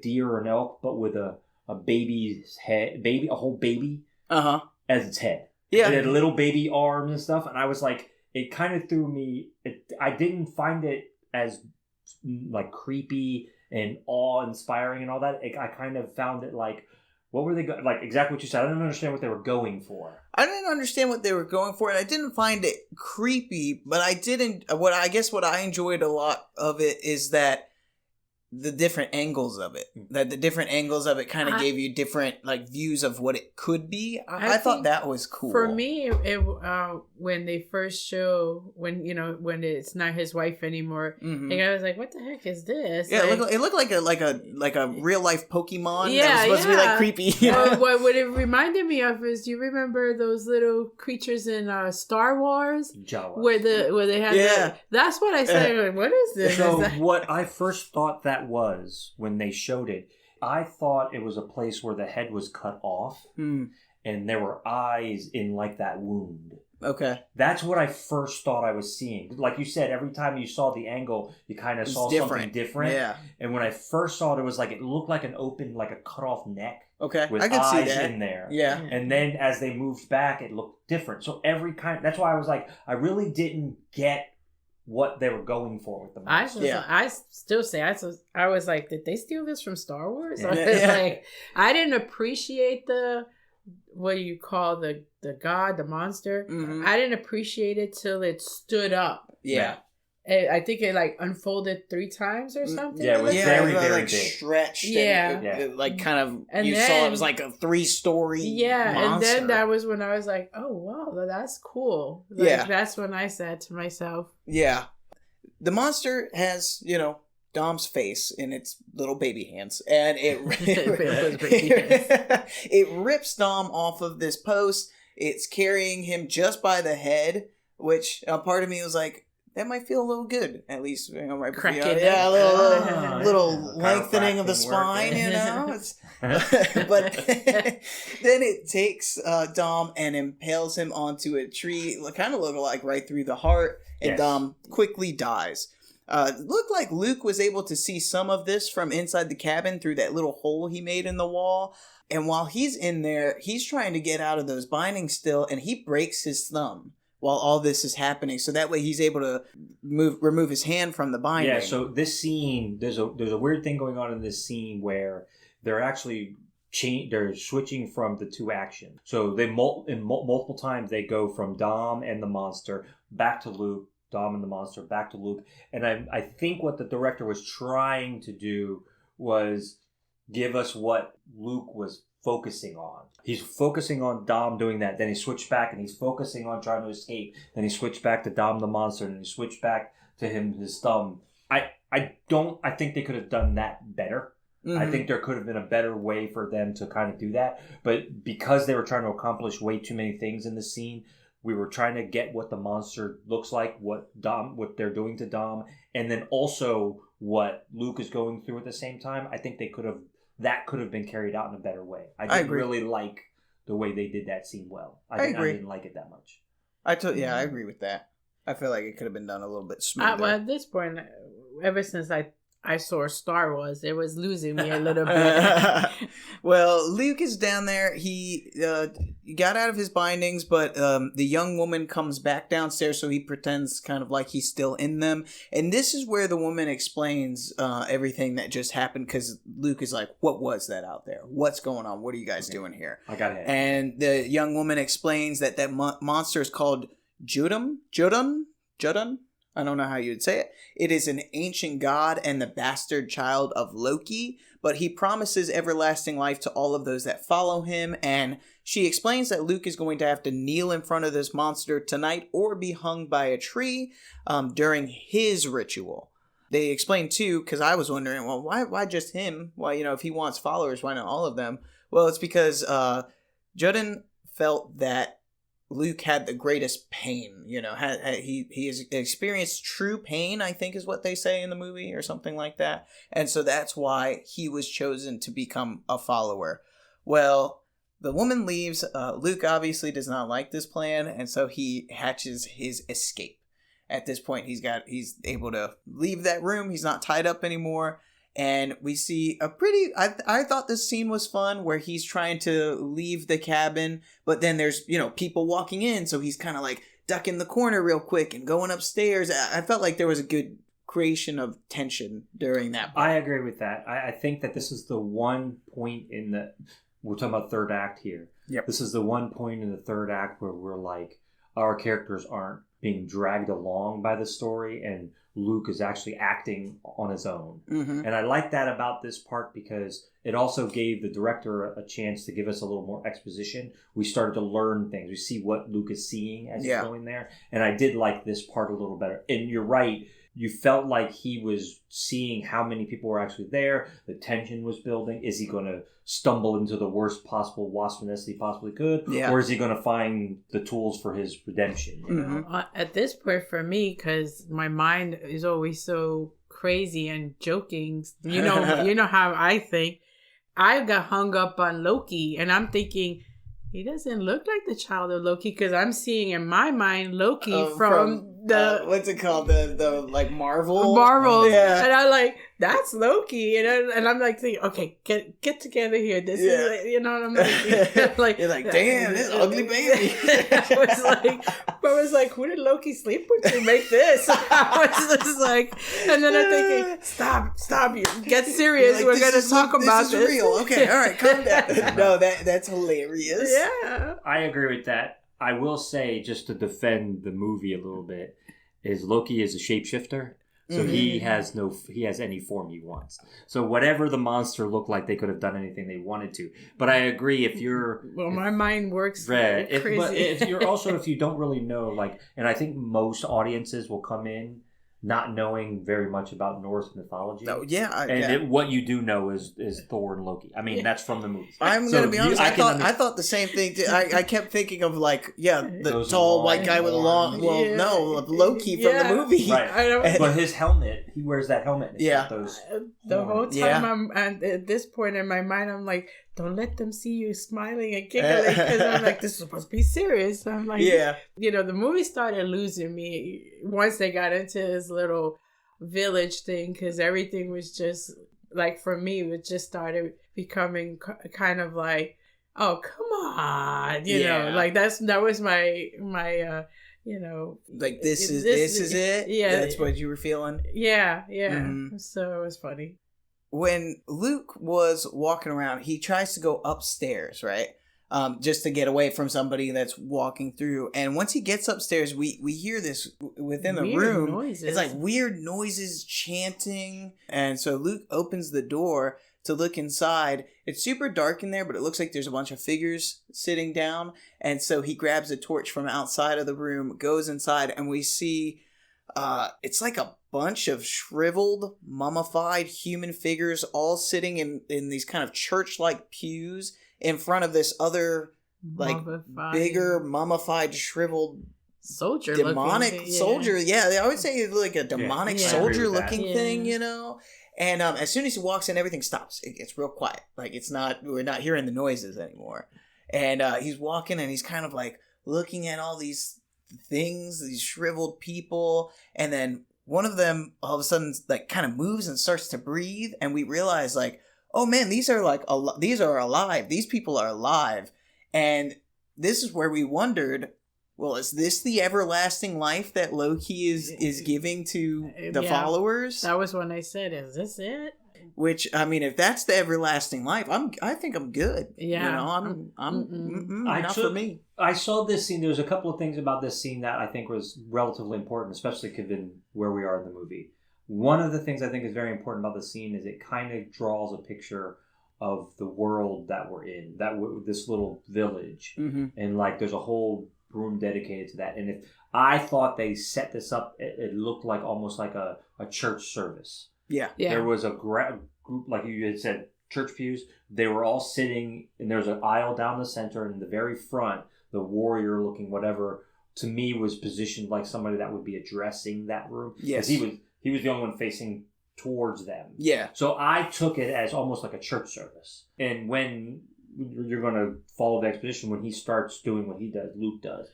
deer or an elk, but with a baby's head, a whole baby as its head. Yeah, it had little baby arms and stuff, and I was like, it kind of threw me. I didn't find it as like creepy and awe-inspiring and all that. I kind of found it like, what were they like? Exactly what you said. I didn't understand what they were going for.
I didn't understand what they were going for, and I didn't find it creepy. But I didn't. What I enjoyed a lot of it is that the different angles of it. That the different angles of it kind of gave you different like views of what it could be. I thought that was cool.
For me, when they first show when it's not his wife anymore, I was like, "What the heck is this?"
Yeah, it looked like a real life Pokemon. Yeah, that was supposed to be like creepy.
What it reminded me of is, do you remember those little creatures in Star Wars?
Jawas.
Where they had that's what I said. Like, what is this?
So what I first thought that was when they showed it, I thought it was a place where the head was cut off and there were eyes in like that wound.
Okay.
That's what I first thought I was seeing. Like you said, every time you saw the angle, you kind of saw something different.
Yeah.
And when I first saw it was like, it looked like an open, like a cut off neck.
Okay.
With
I could
eyes
see that.
in there.
Yeah.
And then as they moved back, it looked different. So that's why I was like, I really didn't get what they were going for with the monster.
I still say I was like, did they steal this from Star Wars?
Yeah.
Like, I didn't appreciate the, what do you call the god, the monster? Mm-hmm. I didn't appreciate it till it stood up.
Yeah.
I think it like unfolded 3 times or something.
Yeah, it was very, very
like
big.
Stretched.
Yeah.
It like kind of, and you saw it was like a 3-story monster.
And then that was when I was like, oh wow, that's cool. Like, that's when I said to myself.
Yeah. The monster has, Dom's face in its little baby hands, and it rips Dom off of this post. It's carrying him just by the head, which a part of me was like, that might feel a little good, at least, right before a little lengthening of the spine, But then it takes Dom and impales him onto a tree, kind of look like right through the heart, and Dom quickly dies. Looked like Luke was able to see some of this from inside the cabin through that little hole he made in the wall. And while he's in there, he's trying to get out of those bindings still, and he breaks his thumb while all this is happening. So that way he's able to remove his hand from the binding.
Yeah, so this scene, there's a weird thing going on in this scene where they're actually they're switching from the two actions. So they multiple times they go from Dom and the monster back to Luke, Dom and the monster back to Luke. And I think what the director was trying to do was give us what Luke was focusing on. He's focusing on Dom doing that. Then he switched back and he's focusing on trying to escape. Then he switched back to Dom the monster and he switched back to his thumb. I think they could have done that better. Mm-hmm. I think there could have been a better way for them to kind of do that. But because they were trying to accomplish way too many things in the scene, we were trying to get what the monster looks like, what they're doing to Dom, and then also what Luke is going through at the same time. I think that could have been carried out in a better way. I didn't really like the way they did that scene well. I didn't like it that much.
I agree with that. I feel like it could have been done a little bit smoother.
Well, at this point, ever since I saw Star Wars, it was losing me a little bit.
Well, Luke is down there. He got out of his bindings, but the young woman comes back downstairs, so he pretends kind of like he's still in them. And this is where the woman explains everything that just happened, because Luke is like, what was that out there? What's going on? What are you guys doing here?
I got it.
And the young woman explains that monster is called Judum? I don't know how you'd say it. It is an ancient god and the bastard child of Loki, but he promises everlasting life to all of those that follow him. And she explains that Luke is going to have to kneel in front of this monster tonight or be hung by a tree during his ritual. They explain too, because I was wondering, well, why just him? Why, if he wants followers, why not all of them? Well, it's because Judin felt that Luke had the greatest pain, he has experienced true pain, I think is what they say in the movie or something like that. And so that's why he was chosen to become a follower. Well, the woman leaves. Luke obviously does not like this plan. And so he hatches his escape. At this point, he's able to leave that room. He's not tied up anymore. And we see I thought this scene was fun where he's trying to leave the cabin, but then there's, people walking in. So he's kind of like ducking the corner real quick and going upstairs. I felt like there was a good creation of tension during that part.
I agree with that. I think that this is the one point we're talking about third act here.
Yep.
This is the one point in the third act where we're like, our characters aren't being dragged along by the story and Luke is actually acting on his own. Mm-hmm. And I like that about this part because it also gave the director a chance to give us a little more exposition. We started to learn things. We see what Luke is seeing as he's going there. And I did like this part a little better. And you're right. You felt like he was seeing how many people were actually there. The tension was building. Is he going to stumble into the worst possible wasp nest he possibly could? Yeah. Or is he going to find the tools for his redemption?
Mm-hmm. At this point for me, because my mind is always so crazy and joking, you know how I think. I got hung up on Loki and I'm thinking, he doesn't look like the child of Loki because I'm seeing in my mind Loki from the
what's it called, the like Marvel,
yeah. And I'm like, that's Loki, and I'm like thinking, okay, get together here. This is what I'm like,
you're like, damn, this ugly baby.
I was like, who did Loki sleep with to make this? I was just like, and then I'm thinking, stop, you get serious. Like, we're gonna talk about this.
This is real. Okay, all right, calm down. No, that's hilarious.
Yeah,
I agree with that. I will say, just to defend the movie a little bit, is Loki is a shapeshifter. So he has any form he wants. So whatever the monster looked like, they could have done anything they wanted to. But I agree,
my mind works crazy.
But if you don't really know, and I think most audiences will come in not knowing very much about Norse mythology.
Oh, yeah.
What you do know is Thor and Loki. I mean, that's from the movies.
I'm going to be honest. I thought the same thing. I kept thinking of the tall white guy with a long... Well, no, Loki from the movie.
Right. But his helmet, he wears that helmet.
The whole time at this point in my mind, I'm like, don't let them see you smiling and giggling, because I'm like, this is supposed to be serious. I'm like, the movie started losing me once they got into this little village thing, because everything was just like, for me, it just started becoming kind of like, oh, come on, you know, like that was my
like this is it. Yeah, that's what you were feeling.
Yeah. Mm-hmm. So it was funny.
When Luke was walking around, he tries to go upstairs, right? Just to get away from somebody that's walking through. And once he gets upstairs, we hear this within the room. Noises. It's like weird noises, chanting. And so Luke opens the door to look inside. It's super dark in there, but it looks like there's a bunch of figures sitting down. And so he grabs a torch from outside of the room, goes inside, and we see it's like a bunch of shriveled, mummified human figures all sitting in these kind of church-like pews in front of this other, like, bigger, mummified, shriveled
soldier,
demonic soldier. Yeah, I would say it's like a demonic soldier-looking thing, you know? And as soon as he walks in, everything stops. It gets real quiet. Like, we're not hearing the noises anymore. And he's walking, and he's kind of, like, looking at all these things, these shriveled people, and then one of them all of a sudden like kind of moves and starts to breathe, and we realize like, oh man, these are alive. These people are alive. And this is where we wondered, well, is this the everlasting life that Loki is giving to the followers?
That was when I said, is this it?
Which, I mean, if that's the everlasting life, I think I'm good.
Yeah.
You know, not for me.
I saw this scene. There's a couple of things about this scene that I think was relatively important, especially given where we are in the movie. One of the things I think is very important about the scene is it kind of draws a picture of the world that we're in, this little village. Mm-hmm. And like there's a whole room dedicated to that. And if I thought they set this up, it looked like almost like a church service. Yeah. There was a group, like you had said, church pews. They were all sitting, and there's an aisle down the center, and in the very front, the warrior-looking whatever, to me, was positioned like somebody that would be addressing that room. Yes. Because he was the only one facing towards them. Yeah. So I took it as almost like a church service. And when you're going to follow the exposition, when he starts doing what he does, Luke does,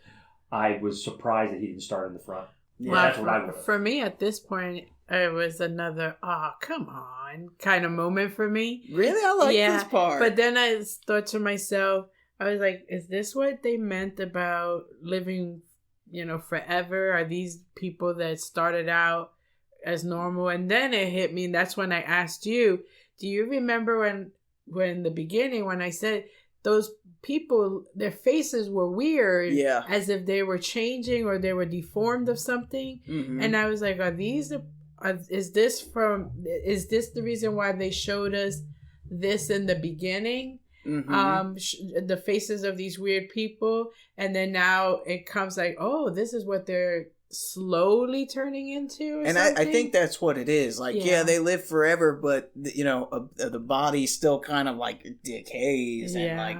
I was surprised that he didn't start in the front. Yeah, well, that's what I would have.
For me, at this point, it was another, come on, kind of moment for me.
Really? I like this part.
But then I thought to myself, I was like, is this what they meant about living, forever? Are these people that started out as normal? And then it hit me, and that's when I asked you, do you remember when the beginning, when I said those people, their faces were weird, as if they were changing or they were deformed of something? Mm-hmm. And I was like, is this the reason why they showed us this in the beginning? Mm-hmm. The faces of these weird people, and then now it comes like, oh, this is what they're slowly turning into,
and I think that's what it is. Like, they live forever, but the body still kind of like decays and like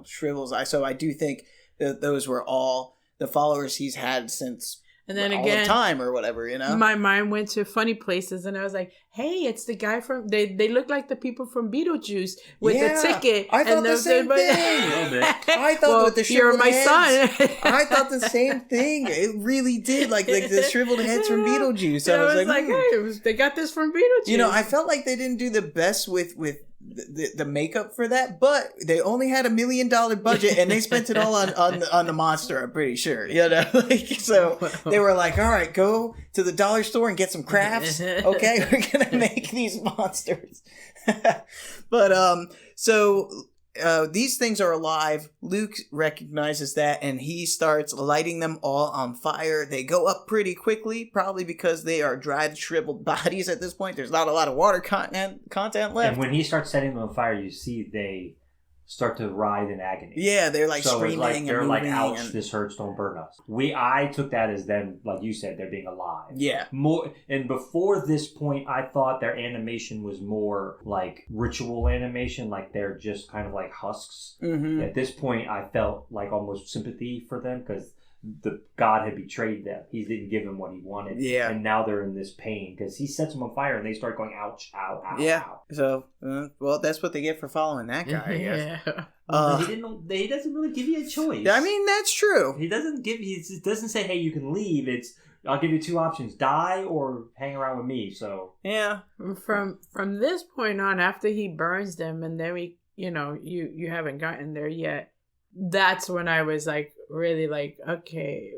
shrivels. So I do think that those were all the followers he's had since. And then again, time or whatever,
my mind went to funny places, and I was like, "Hey, it's the guy from they look like the people from Beetlejuice with the ticket."
I thought the same thing. I thought with the shriveled heads. Son. I thought the same thing. It really did, like the shriveled heads from Beetlejuice. I was like,
hey, they got this from Beetlejuice.
I felt like they didn't do the best with the makeup for that, but they only had $1 million budget, and they spent it all on the monster. I'm pretty sure, so they were like, all right, go to the dollar store and get some crafts. Okay, we're gonna make these monsters. But these things are alive. Luke recognizes that, and he starts lighting them all on fire. They go up pretty quickly, probably because they are dried, shriveled bodies at this point. There's not a lot of water content left.
And when he starts setting them on fire, you see they start to writhe in agony.
Yeah, they're like
so
screaming
like,
and
they're like,
moving
ouch,
and...
this hurts, don't burn us. I took that as them, like you said, they're being alive.
Yeah.
More, and before this point, I thought their animation was more like ritual animation, like they're just kind of like husks.
Mm-hmm.
At this point, I felt like almost sympathy for them because the god had betrayed them. He didn't give them what he wanted. Yeah. And now they're in this pain because he sets them on fire and they start going, ouch, ow, ow,
yeah.
ow.
So, well, that's what they get for following that guy, I guess.
Yeah. He doesn't really give you a choice.
I mean, that's true.
He doesn't say, hey, you can leave. It's, I'll give you two options, die or hang around with me. So
yeah.
From this point on, after he burns them and then you haven't gotten there yet, that's when I was like, really like, okay,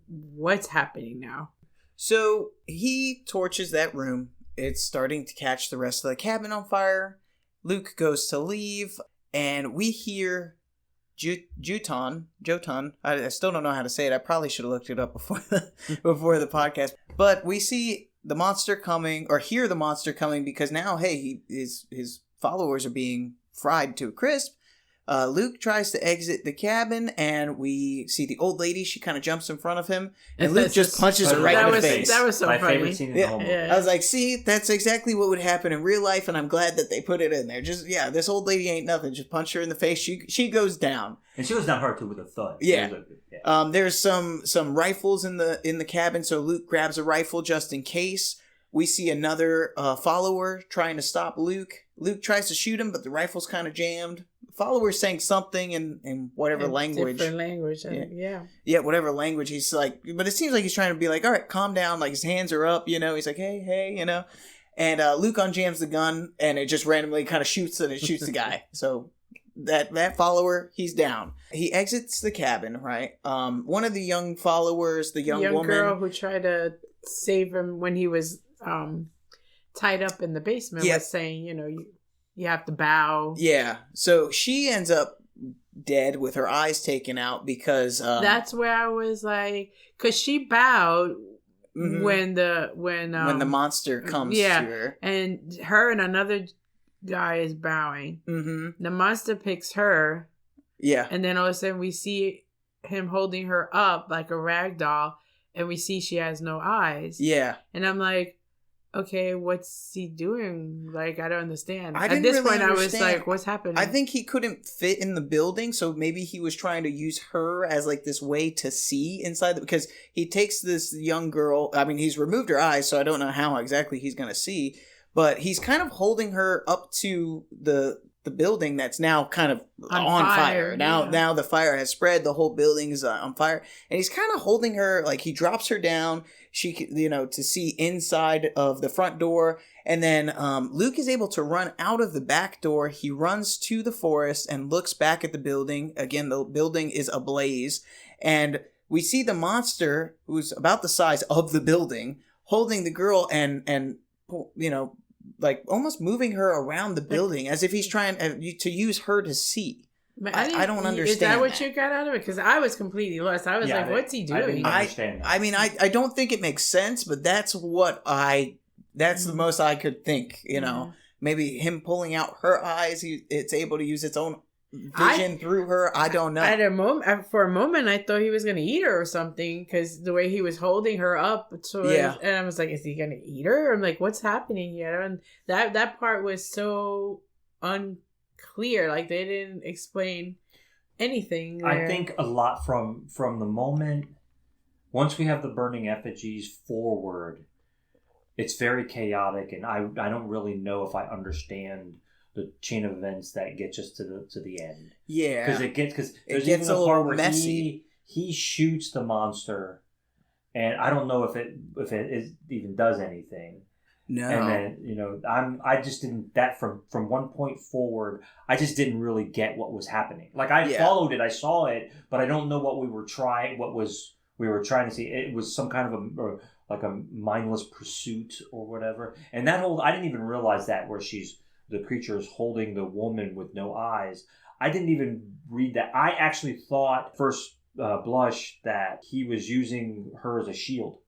what's happening now?
So he torches that room. It's starting to catch the rest of the cabin on fire. Luke goes to leave, and we hear Jotan. I still don't know how to say it. I probably should have looked it up before the podcast. But we see the monster coming, or hear the monster coming, because now, hey, his followers are being fried to a crisp. Luke tries to exit the cabin, and we see the old lady. She kind of jumps in front of him, and Luke just punches her right in the face.
That was so
My
funny.
favorite scene in the whole movie.
Yeah. I was like, see, that's exactly what would happen in real life, and I'm glad that they put it in there. Just, yeah, this old lady ain't nothing. Just punch her in the face. She goes down.
And she goes down hard, too, with a thud.
Yeah. There's some rifles in the cabin, so Luke grabs a rifle just in case. We see another follower trying to stop Luke. Luke tries to shoot him, but the rifle's kind of jammed. Follower's saying something in whatever language.
Different language,
yeah, whatever language. He's like, but it seems like he's trying to be like, all right, calm down. Like his hands are up, He's like, hey, And Luke unjams the gun, and it just randomly kind of shoots, and it shoots the guy. So that follower, he's down. He exits the cabin, right? One of the young followers, the young woman,
girl who tried to save him when he was tied up in the basement, was saying, you have to bow.
Yeah. So she ends up dead with her eyes taken out because...
that's where I was like... Because she bowed when the
monster comes to her.
And her and another guy is bowing. Mm-hmm. The monster picks her.
Yeah.
And then all of a sudden we see him holding her up like a rag doll. And we see she has no eyes.
Yeah.
And I'm like... Okay, what's he doing? Like, I don't understand.
At this point,
I was like, what's happening?
I think he couldn't fit in the building, so maybe he was trying to use her as, like, this way to see inside. Because he takes this young girl... I mean, he's removed her eyes, so I don't know how exactly he's going to see. But he's kind of holding her up to the building that's now kind of on fire. Now the fire has spread. The whole building is on fire. And he's kind of holding her, like, he drops her down... She, to see inside of the front door. And then Luke is able to run out of the back door. He runs to the forest and looks back at the building. Again, the building is ablaze. And we see the monster, who's about the size of the building, holding the girl and like almost moving her around the building as if he's trying to use her to see. I don't understand.
Is that what you got out of it? Because I was completely lost. I was like, what's he doing?
I didn't understand that.
I mean, I don't think it makes sense, but that's the most I could think, Maybe him pulling out her eyes, it's able to use its own vision through her. I don't know.
For a moment, I thought he was going to eat her or something, because the way he was holding her up. And I was like, is he going to eat her? I'm like, what's happening here? And that part was so unclear. Like, they didn't explain anything there.
I think a lot from the moment, once we have the burning effigies forward, it's very chaotic, and I don't really know if I understand the chain of events that gets us to the end.
Yeah,
because there's even a part where messy. He shoots the monster, and I don't know if it even does anything.
No,
and then I just didn't, that from one point forward, I just didn't really get what was happening. Like I followed it, I saw it, but I don't know what we were trying to see. It was some kind of a mindless pursuit or whatever. And that whole, I didn't even realize that where the creature is holding the woman with no eyes. I didn't even read that. I actually thought first blush that he was using her as a shield.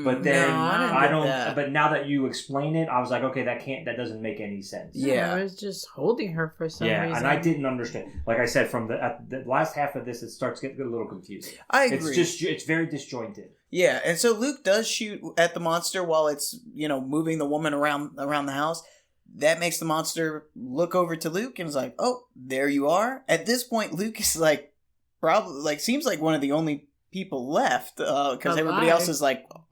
But then I don't.
that.
But now that you explain it, I was like, okay, that doesn't make any sense.
Yeah, I was just holding her for some reason.
Yeah, and I didn't understand. Like I said, from the last half of this, it starts getting a little confusing.
I agree.
It's very disjointed.
Yeah, and so Luke does shoot at the monster while it's, moving the woman around the house. That makes the monster look over to Luke and is like, oh, there you are. At this point, Luke is seems like one of the only people left, because everybody else is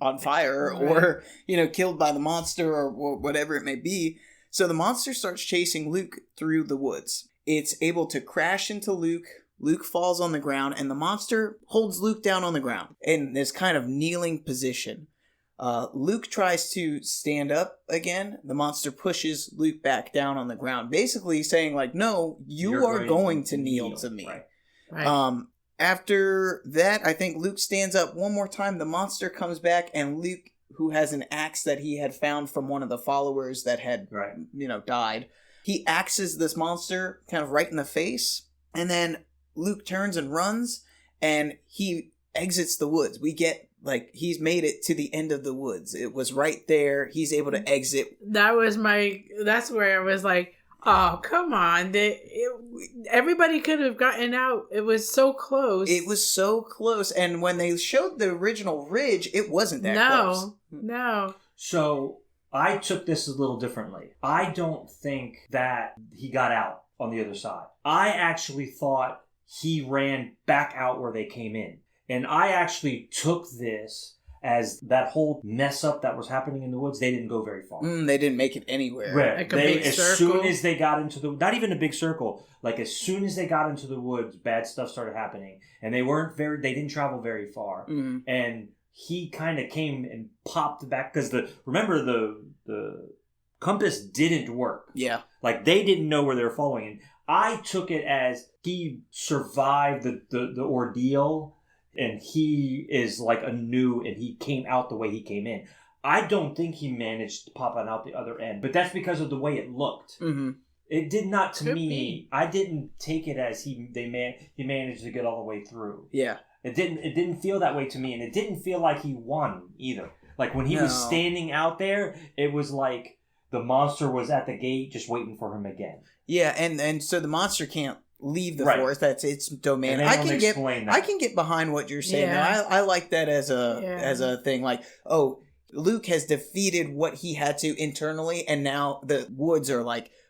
on fire or, killed by the monster or whatever it may be. So the monster starts chasing Luke through the woods. It's able to crash into Luke. Luke falls on the ground, and the monster holds Luke down on the ground in this kind of kneeling position. Luke tries to stand up again. The monster pushes Luke back down on the ground, basically saying, no, you are going to kneel to me.
Right.
After that, I think Luke stands up one more time. The monster comes back, and Luke, who has an axe that he had found from one of the followers that had, died, he axes this monster kind of right in the face, and then Luke turns and runs, and he exits the woods. We get, he's made it to the end of the woods. It was right there. He's able to exit.
That's where I was like, oh, come on. Everybody could have gotten out. It was so close.
It was so close. And when they showed the original ridge, it wasn't that close.
No.
So I took this a little differently. I don't think that he got out on the other side. I actually thought he ran back out where they came in. And I actually took this as that whole mess up that was happening in the woods, they didn't go very far.
They didn't make it anywhere.
Right.
Like a big circle?
As soon as they got into not even a big circle, as soon as they got into the woods, bad stuff started happening. And they didn't travel very far. Mm-hmm. And he kind of came and popped back, because remember the compass didn't work.
Yeah.
They didn't know where they were following. And I took it as he survived the ordeal, and he is anew, and he came out the way he came in. I don't think he managed to pop out the other end, but that's because of the way it looked. Mm-hmm. It did not to me. I didn't take it as he managed to get all the way through.
Yeah,
it didn't feel that way to me, and it didn't feel like he won either. When he was standing out there, it was like the monster was at the gate just waiting for him again.
Yeah, and so the monster can't leave the forest. That's its domain. I can get behind what you're saying. Yeah. I like that as a thing. Luke has defeated what he had to internally, and now the woods are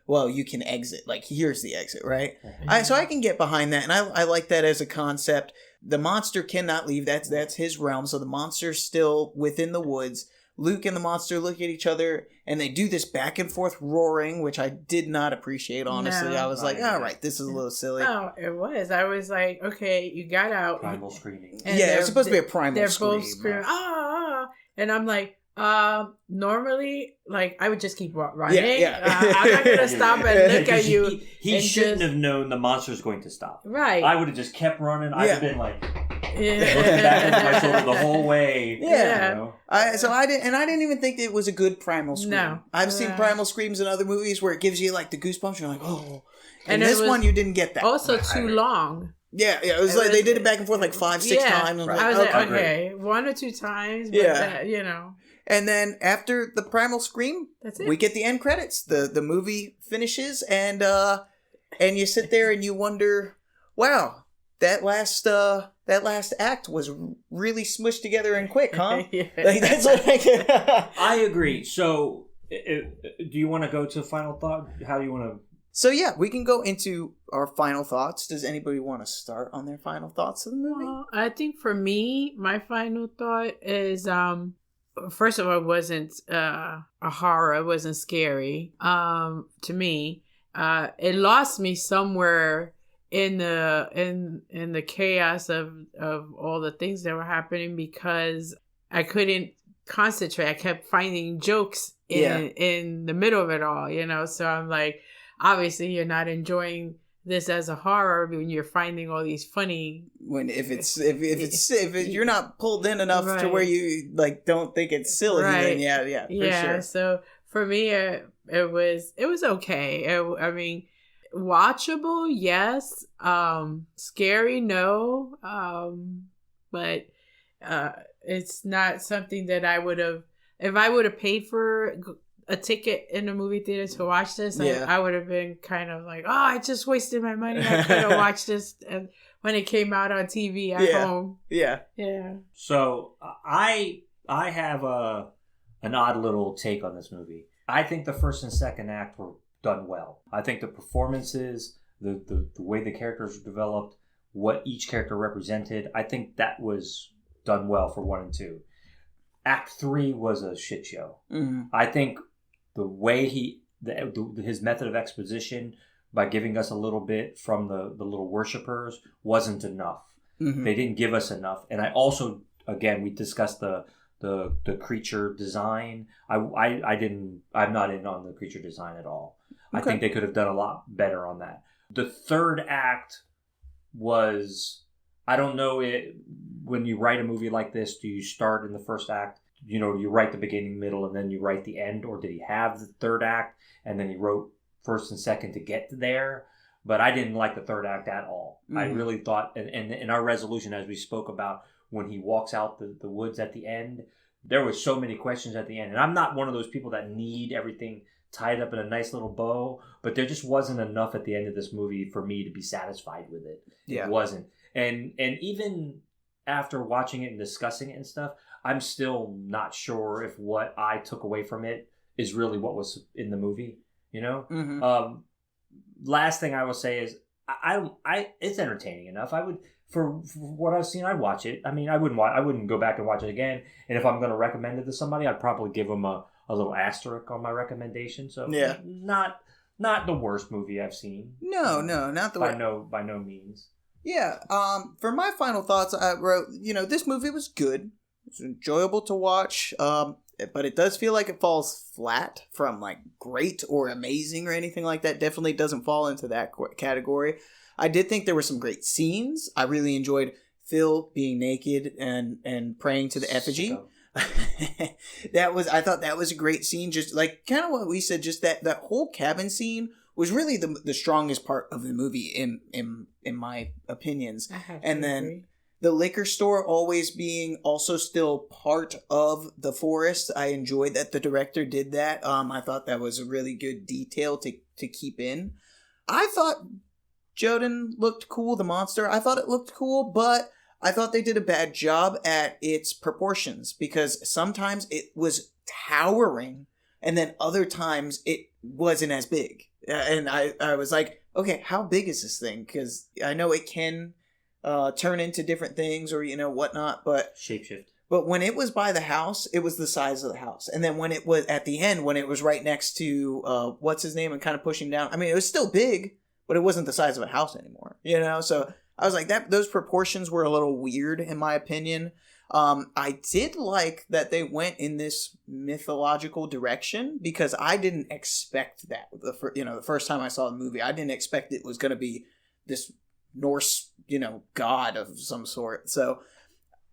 well, you can exit. Here's the exit, right? Mm-hmm. So I can get behind that, and I like that as a concept. The monster cannot leave. That's his realm. So the monster's still within the woods. Luke and the monster look at each other, and they do this back and forth roaring, which I did not appreciate, honestly. No. I was like, all right, this is a little silly.
No, it was. I was like, okay, you got out.
Primal screaming.
Yeah, it's supposed to be a primal scream.
They're both screaming, and I'm like, normally, I would just keep running.
Yeah.
I'm not going to stop and look at you.
He shouldn't have known the monster's going to stop.
Right.
I would have just kept running. I'd have been looking back into my shoulder the whole way.
Yeah. I didn't even think it was a good primal scream. No. I've seen primal screams in other movies where it gives you the goosebumps. You're like, oh. And this one, you didn't get that.
Also too long.
Yeah, it was they did it back and forth 5-6 times.
I was like, okay, 1 or 2 times, but that,
And then after the primal scream,
that's it.
We get the end credits. The movie finishes, and you sit there and you wonder, wow, that last act was really smushed together and quick, huh? That's what
I agree. So, do you want to go to final thought? How do you want to?
So yeah, we can go into our final thoughts. Does anybody want to start on their final thoughts of the movie?
Well, I think for me, my final thought is, first of all, it wasn't a horror. It wasn't scary to me. It lost me somewhere in the chaos of all the things that were happening, because I couldn't concentrate. I kept finding jokes in the middle of it all, so I'm like, obviously you're not enjoying this as a horror when you're finding all these funny.
If you're not pulled in enough to where you don't think it's silly, then for sure.
So for me, it was okay. I mean, watchable, yes. Scary, no. But It's not something that I would have, if I would have paid for a ticket in the movie theater to watch this, I would have been kind of like, oh, I just wasted my money. I could have watched this when it came out on TV at home.
Yeah.
Yeah.
So I have an odd little take on this movie. I think the first and second act were done well. I think the performances, the way the characters were developed, what each character represented, I think that was done well for 1 and 2. Act 3 was a shit show. Mm-hmm. I think the way his method of exposition by giving us a little bit from the little worshippers wasn't enough. Mm-hmm. They didn't give us enough. And I also, again, we discussed the creature design. I'm not in on the creature design at all. Okay. I think they could have done a lot better on that. The third act was, I don't know, when you write a movie like this, do you start in the first act? You know, you write the beginning, middle, and then you write the end? Or did he have the third act and then he wrote first and second to get there? But I didn't like the third act at all. Mm-hmm. I really thought, and in our resolution, as we spoke about, when he walks out the woods at the end, there were so many questions at the end. And I'm not one of those people that need everything tied up in a nice little bow, but there just wasn't enough at the end of this movie for me to be satisfied with it. Yeah. It wasn't. And even after watching it and discussing it and stuff, I'm still not sure if what I took away from it is really what was in the movie, you know? Mm-hmm. Last thing I will say is I it's entertaining enough. I would, for what I've seen, I'd watch it. I mean, I wouldn't go back and watch it again. And if I'm going to recommend it to somebody, I'd probably give them a little asterisk on my recommendation. So yeah, not the worst movie I've seen.
No, not the worst.
By no means.
Yeah. For my final thoughts, I wrote, this movie was good. It's enjoyable to watch. But it does feel like it falls flat from like great or amazing or anything like that. Definitely doesn't fall into that category. I did think there were some great scenes. I really enjoyed Phil being naked and praying to the effigy. I thought that was a great scene. Just like kind of what we said, just that whole cabin scene was really the strongest part of the movie in my opinions. And then agree. The liquor store always being also still part of the forest. I enjoyed that the director did that. I thought that was a really good detail to keep in. I thought Joden looked cool, the monster. I thought it looked cool, but I thought they did a bad job at its proportions because sometimes it was towering and then other times it wasn't as big. And I was like, okay, how big is this thing? Because I know it can turn into different things or, whatnot, but...
Shapeshift.
But when it was by the house, it was the size of the house. And then when it was at the end, when it was right next to, what's his name, and kind of pushing down, I mean, it was still big, but it wasn't the size of a house anymore, So I was like, those proportions were a little weird, in my opinion. I did like that they went in this mythological direction because I didn't expect that. The first time I saw the movie, I didn't expect it was going to be this Norse, god of some sort. So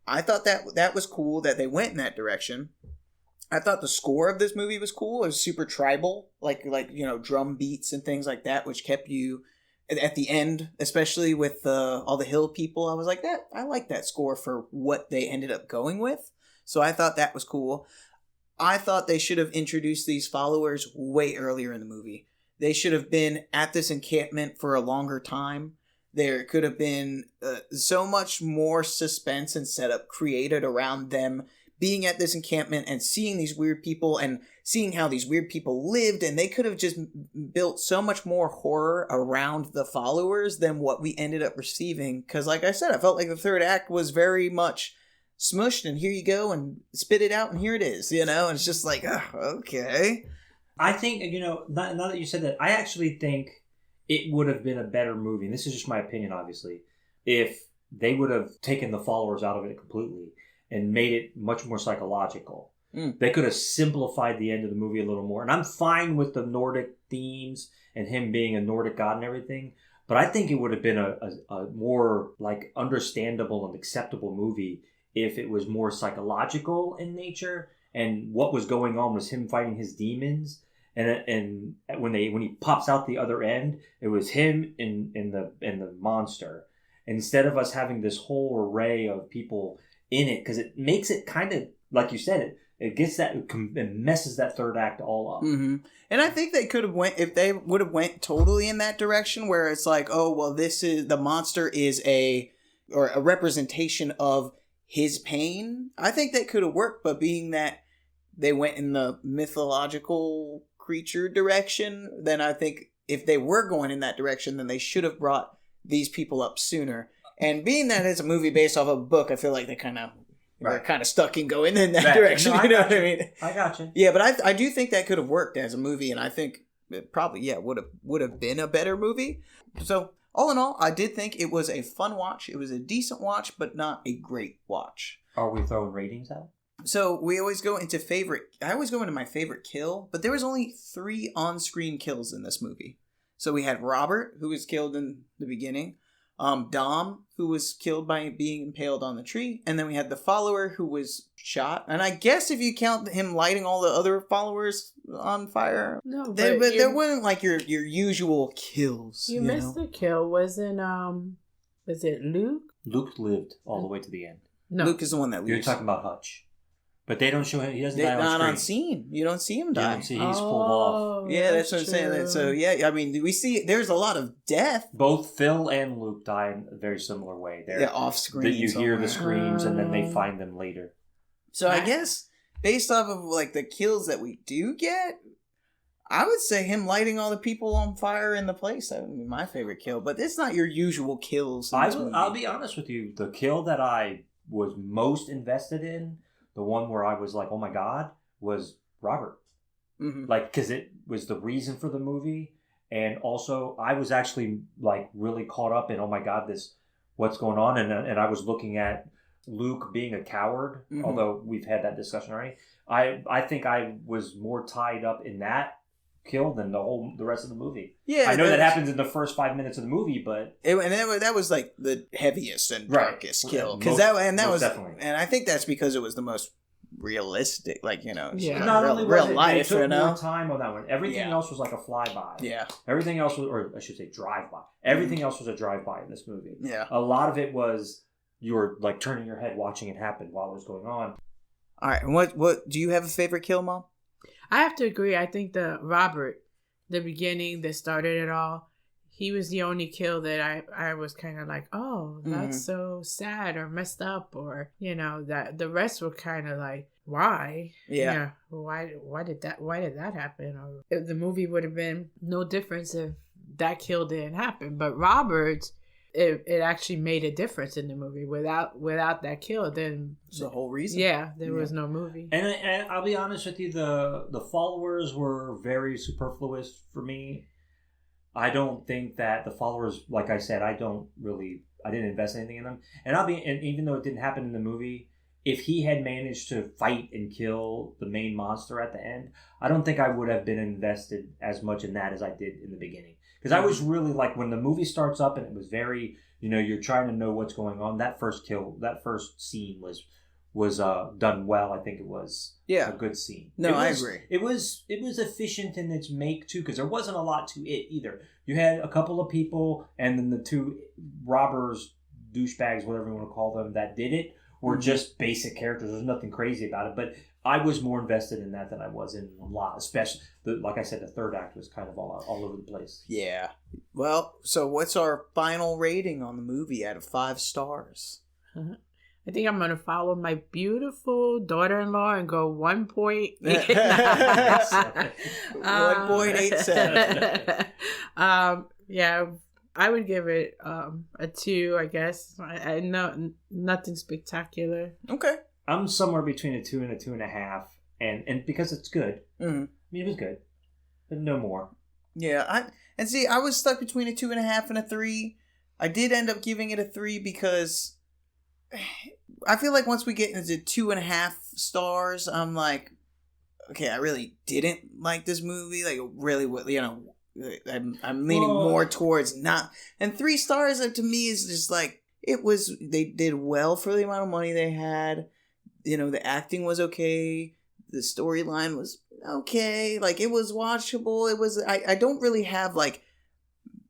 I thought that was cool that they went in that direction. I thought the score of this movie was cool. It was super tribal, like drum beats and things like that, which kept you at the end, especially with all the hill people. I was like, I like that score for what they ended up going with. So I thought that was cool. I thought they should have introduced these followers way earlier in the movie. They should have been at this encampment for a longer time. There could have been so much more suspense and setup created around them being at this encampment and seeing these weird people and seeing how these weird people lived. And they could have just built so much more horror around the followers than what we ended up receiving. Because like I said, I felt like the third act was very much smushed and here you go and spit it out and here it is, and it's just like, okay.
I think, now that you said that, I actually think it would have been a better movie, and this is just my opinion, obviously, if they would have taken the followers out of it completely and made it much more psychological. They could have simplified the end of the movie a little more. And I'm fine with the Nordic themes and him being a Nordic god and everything, but I think it would have been a more like understandable and acceptable movie if it was more psychological in nature and what was going on was him fighting his demons. And when he pops out the other end, it was him and the monster. Instead of us having this whole array of people in it because it makes it kind of, like you said, it gets that, it messes that third act all up.
Mm-hmm. And I think they could have went, if they would have went totally in that direction where it's like, oh, well, this is, the monster is a representation of his pain. I think that could have worked, but being that they went in the mythological creature direction, then I think if they were going in that direction, then they should have brought these people up sooner. And being that it's a movie based off of a book, I feel like they're kind of stuck in going in that direction.
No,
you know what I mean?
I got you.
Yeah, but I do think that could have worked as a movie, and I think it probably would have been a better movie. So all in all, I did think it was a fun watch. It was a decent watch, but not a great watch.
Are we throwing ratings out?
So we always go into I always go into my favorite kill, but there was only 3 on-screen kills in this movie. So we had Robert, who was killed in the beginning, Dom, who was killed by being impaled on the tree, and then we had the follower who was shot. And I guess if you count him lighting all the other followers on fire,
no, but
there wasn't like your usual kills.
You missed the kill. Was it Luke?
Luke lived all the way to the end.
No, Luke is the one that leaves.
You're talking about Hutch. But they don't show him. He doesn't die
on scene. You don't see him die.
You don't see he's pulled off.
Yeah, that's what I'm saying. So yeah, I mean, we see there's a lot of death.
Both Phil and Luke die in a very similar way. They're
off screen.
That you hear the screams and then they find them later.
So I guess based off of like the kills that we do get, I would say him lighting all the people on fire in the place. That would be my favorite kill. But it's not your usual kills.
I'll be honest with you. The kill that I was most invested in, the one where I was like, oh my God, was Robert. Mm-hmm. Like, because it was the reason for the movie. And also, I was actually like really caught up in, oh my God, what's going on? And I was looking at Luke being a coward, mm-hmm. although we've had that discussion already. I think I was more tied up in that kill than the rest of the movie. Yeah, I know that happens in the first 5 minutes of the movie, but
that was like the heaviest and darkest kill because that was definitely. And I think that's because it was the most realistic, like
not only real life. They took more time on that one. Everything else was like a flyby. Yeah, everything else was, or I should say, drive-by. Everything else was a drive-by in this movie. Yeah, a lot of it was you were like turning your head watching it happen while it was going on.
All right, and what do you have a favorite kill, Mom?
I have to agree. I think the beginning that started it all, he was the only kill that I was kind of like, oh, that's so sad or messed up, or that the rest were kind of like, why? Yeah. Why did that happen? Or if the movie would have been no difference if that kill didn't happen. But Robert's, it actually made a difference in the movie. Without that kill, then
it's the whole reason.
Yeah, there was no movie.
And I'll be honest with you, the followers were very superfluous for me. I don't think that the followers, like I said, I didn't invest anything in them. And even though it didn't happen in the movie, if he had managed to fight and kill the main monster at the end, I don't think I would have been invested as much in that as I did in the beginning. Because I was really like, when the movie starts up and it was very, you're trying to know what's going on. That first scene was done well. I think it was a good scene.
No, I agree.
It was efficient in its make too, because there wasn't a lot to it either. You had a couple of people, and then the 2 robbers, douchebags, whatever you want to call them, that did it were just basic characters. There's nothing crazy about it, but I was more invested in that than I was in a lot. Especially, like I said, the third act was kind of all over the place.
Yeah. Well, so what's our final rating on the movie out of 5 stars?
I think I'm going to follow my beautiful daughter-in-law and go 1.8.
1.87.
Yeah, I would give it a 2, I guess. I know nothing spectacular.
Okay.
I'm somewhere between a 2 and a 2.5, and because it's good. Mm-hmm. I mean, it was good, but no more.
Yeah, I was stuck between a 2.5 and a 3. I did end up giving it a 3 because I feel like once we get into 2.5 stars, I'm like, okay, I really didn't like this movie. Like, really, I'm leaning more towards not. And 3 stars to me is just like, they did well for the amount of money they had. The acting was okay. The storyline was okay. Like, it was watchable. It was, I don't really have like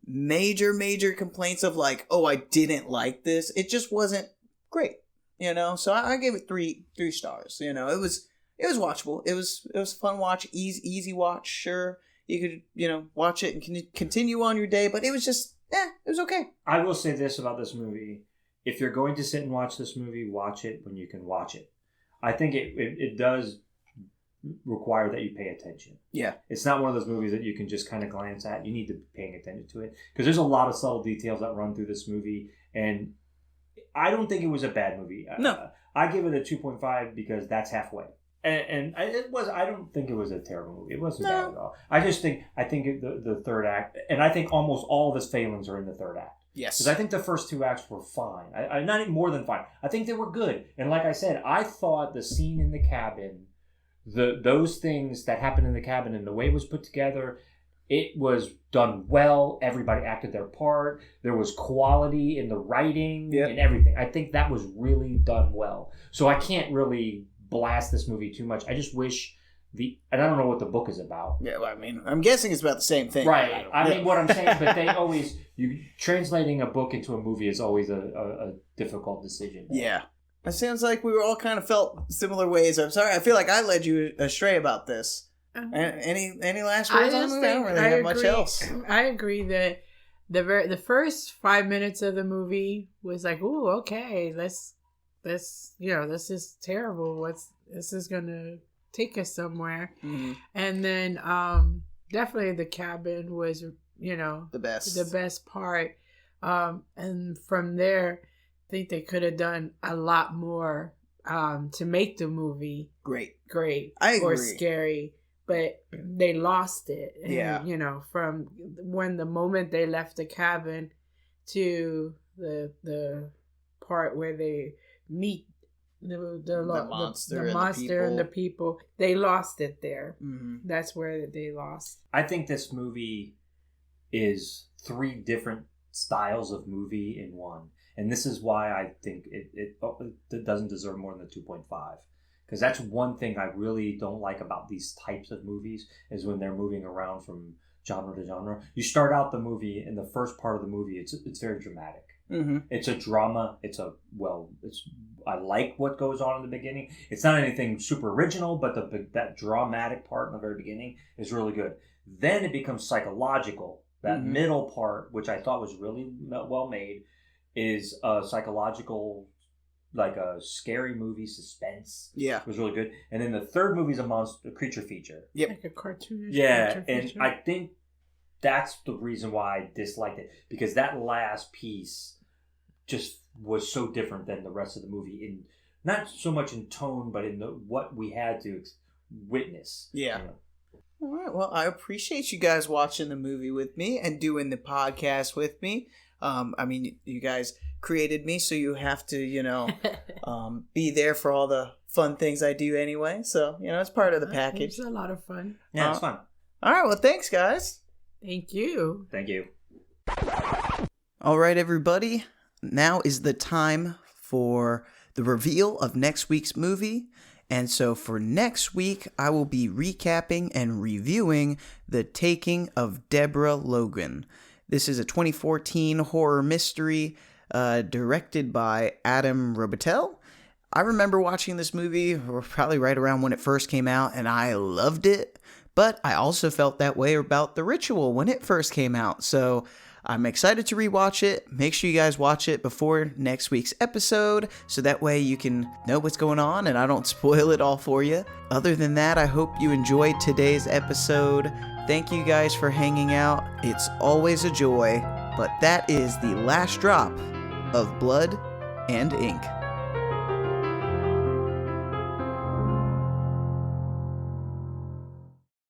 major complaints of like, oh, I didn't like this. It just wasn't great. you know. So I gave it three stars. You know, it was watchable. It was a fun watch, easy watch. Sure, you could, you know, watch it and continue on your day, but it was just, it was okay.
I will say this about this movie: if you're going to sit and watch this movie, watch it when you can watch it. I think it does require that you pay attention.
Yeah.
It's not one of those movies that you can just kind of glance at. You need to be paying attention to it because there's a lot of subtle details that run through this movie, and I don't think it was a bad movie.
No.
I give it a 2.5 because that's halfway. And it was. I don't think it was a terrible movie. It wasn't bad at all. I think the third act, and I think almost all of his failings are in the third act.
Yes.
Because I think the first two acts were fine. I not even more than fine. I think they were good. And like I said, I thought the scene in the cabin, those things that happened in the cabin and the way it was put together, it was done well. Everybody acted their part. There was quality in the writing and everything. I think that was really done well. So I can't really blast this movie too much. I just wish and I don't know what the book is about.
Yeah, well, I mean, I'm guessing it's about the same thing.
Right. I mean, what I'm saying, but they always, translating a book into a movie is always a difficult decision.
Yeah. It sounds like we were all kind of felt similar ways. I'm sorry. I feel like I led you astray about this. Any last words on the movie? I don't really have much else.
I agree that the first 5 minutes of the movie was like, ooh, okay, this is terrible. This is gonna take us somewhere. Mm-hmm. And then definitely the cabin was, the best part. And from there, I think they could have done a lot more to make the movie great.
I agree.
Or scary, but they lost it. And,
yeah.
From when the moment they left the cabin to the part where they meet the monster and the people, they lost it there. Mm-hmm. That's where they lost.
I think this movie is 3 different styles of movie in one, and this is why I think it doesn't deserve more than the 2.5, because that's one thing I really don't like about these types of movies is when they're moving around from genre to genre. You start out the movie, in the first part of the movie, it's very dramatic. Mm-hmm. It's a drama. I like what goes on in the beginning. It's not anything super original, but that dramatic part in the very beginning is really good. Then it becomes psychological. That mm-hmm. middle part, which I thought was really well made, is a psychological, like a scary movie, suspense.
Yeah,
it was really good. And then the third movie is a creature feature.
Yep,
like a cartoonish.
Yeah, and feature. I think that's the reason why I disliked it, because that last piece just was so different than the rest of the movie, in not so much in tone, but in what we had to witness.
Yeah. All right. Well, I appreciate you guys watching the movie with me and doing the podcast with me. I mean, you guys created me, so you have to, be there for all the fun things I do anyway. So, it's part of the package.
It's a lot of fun.
Yeah, it's fun.
All right. Well, thanks, guys.
Thank you.
Thank you.
All right, everybody. Now is the time for the reveal of next week's movie. And so for next week, I will be recapping and reviewing The Taking of Deborah Logan. This is a 2014 horror mystery directed by Adam Robitel. I remember watching this movie probably right around when it first came out, and I loved it. But I also felt that way about The Ritual when it first came out. So I'm excited to rewatch it. Make sure you guys watch it before next week's episode, so that way you can know what's going on and I don't spoil it all for you. Other than that, I hope you enjoyed today's episode. Thank you guys for hanging out. It's always a joy. But that is the last drop of Blood and Ink.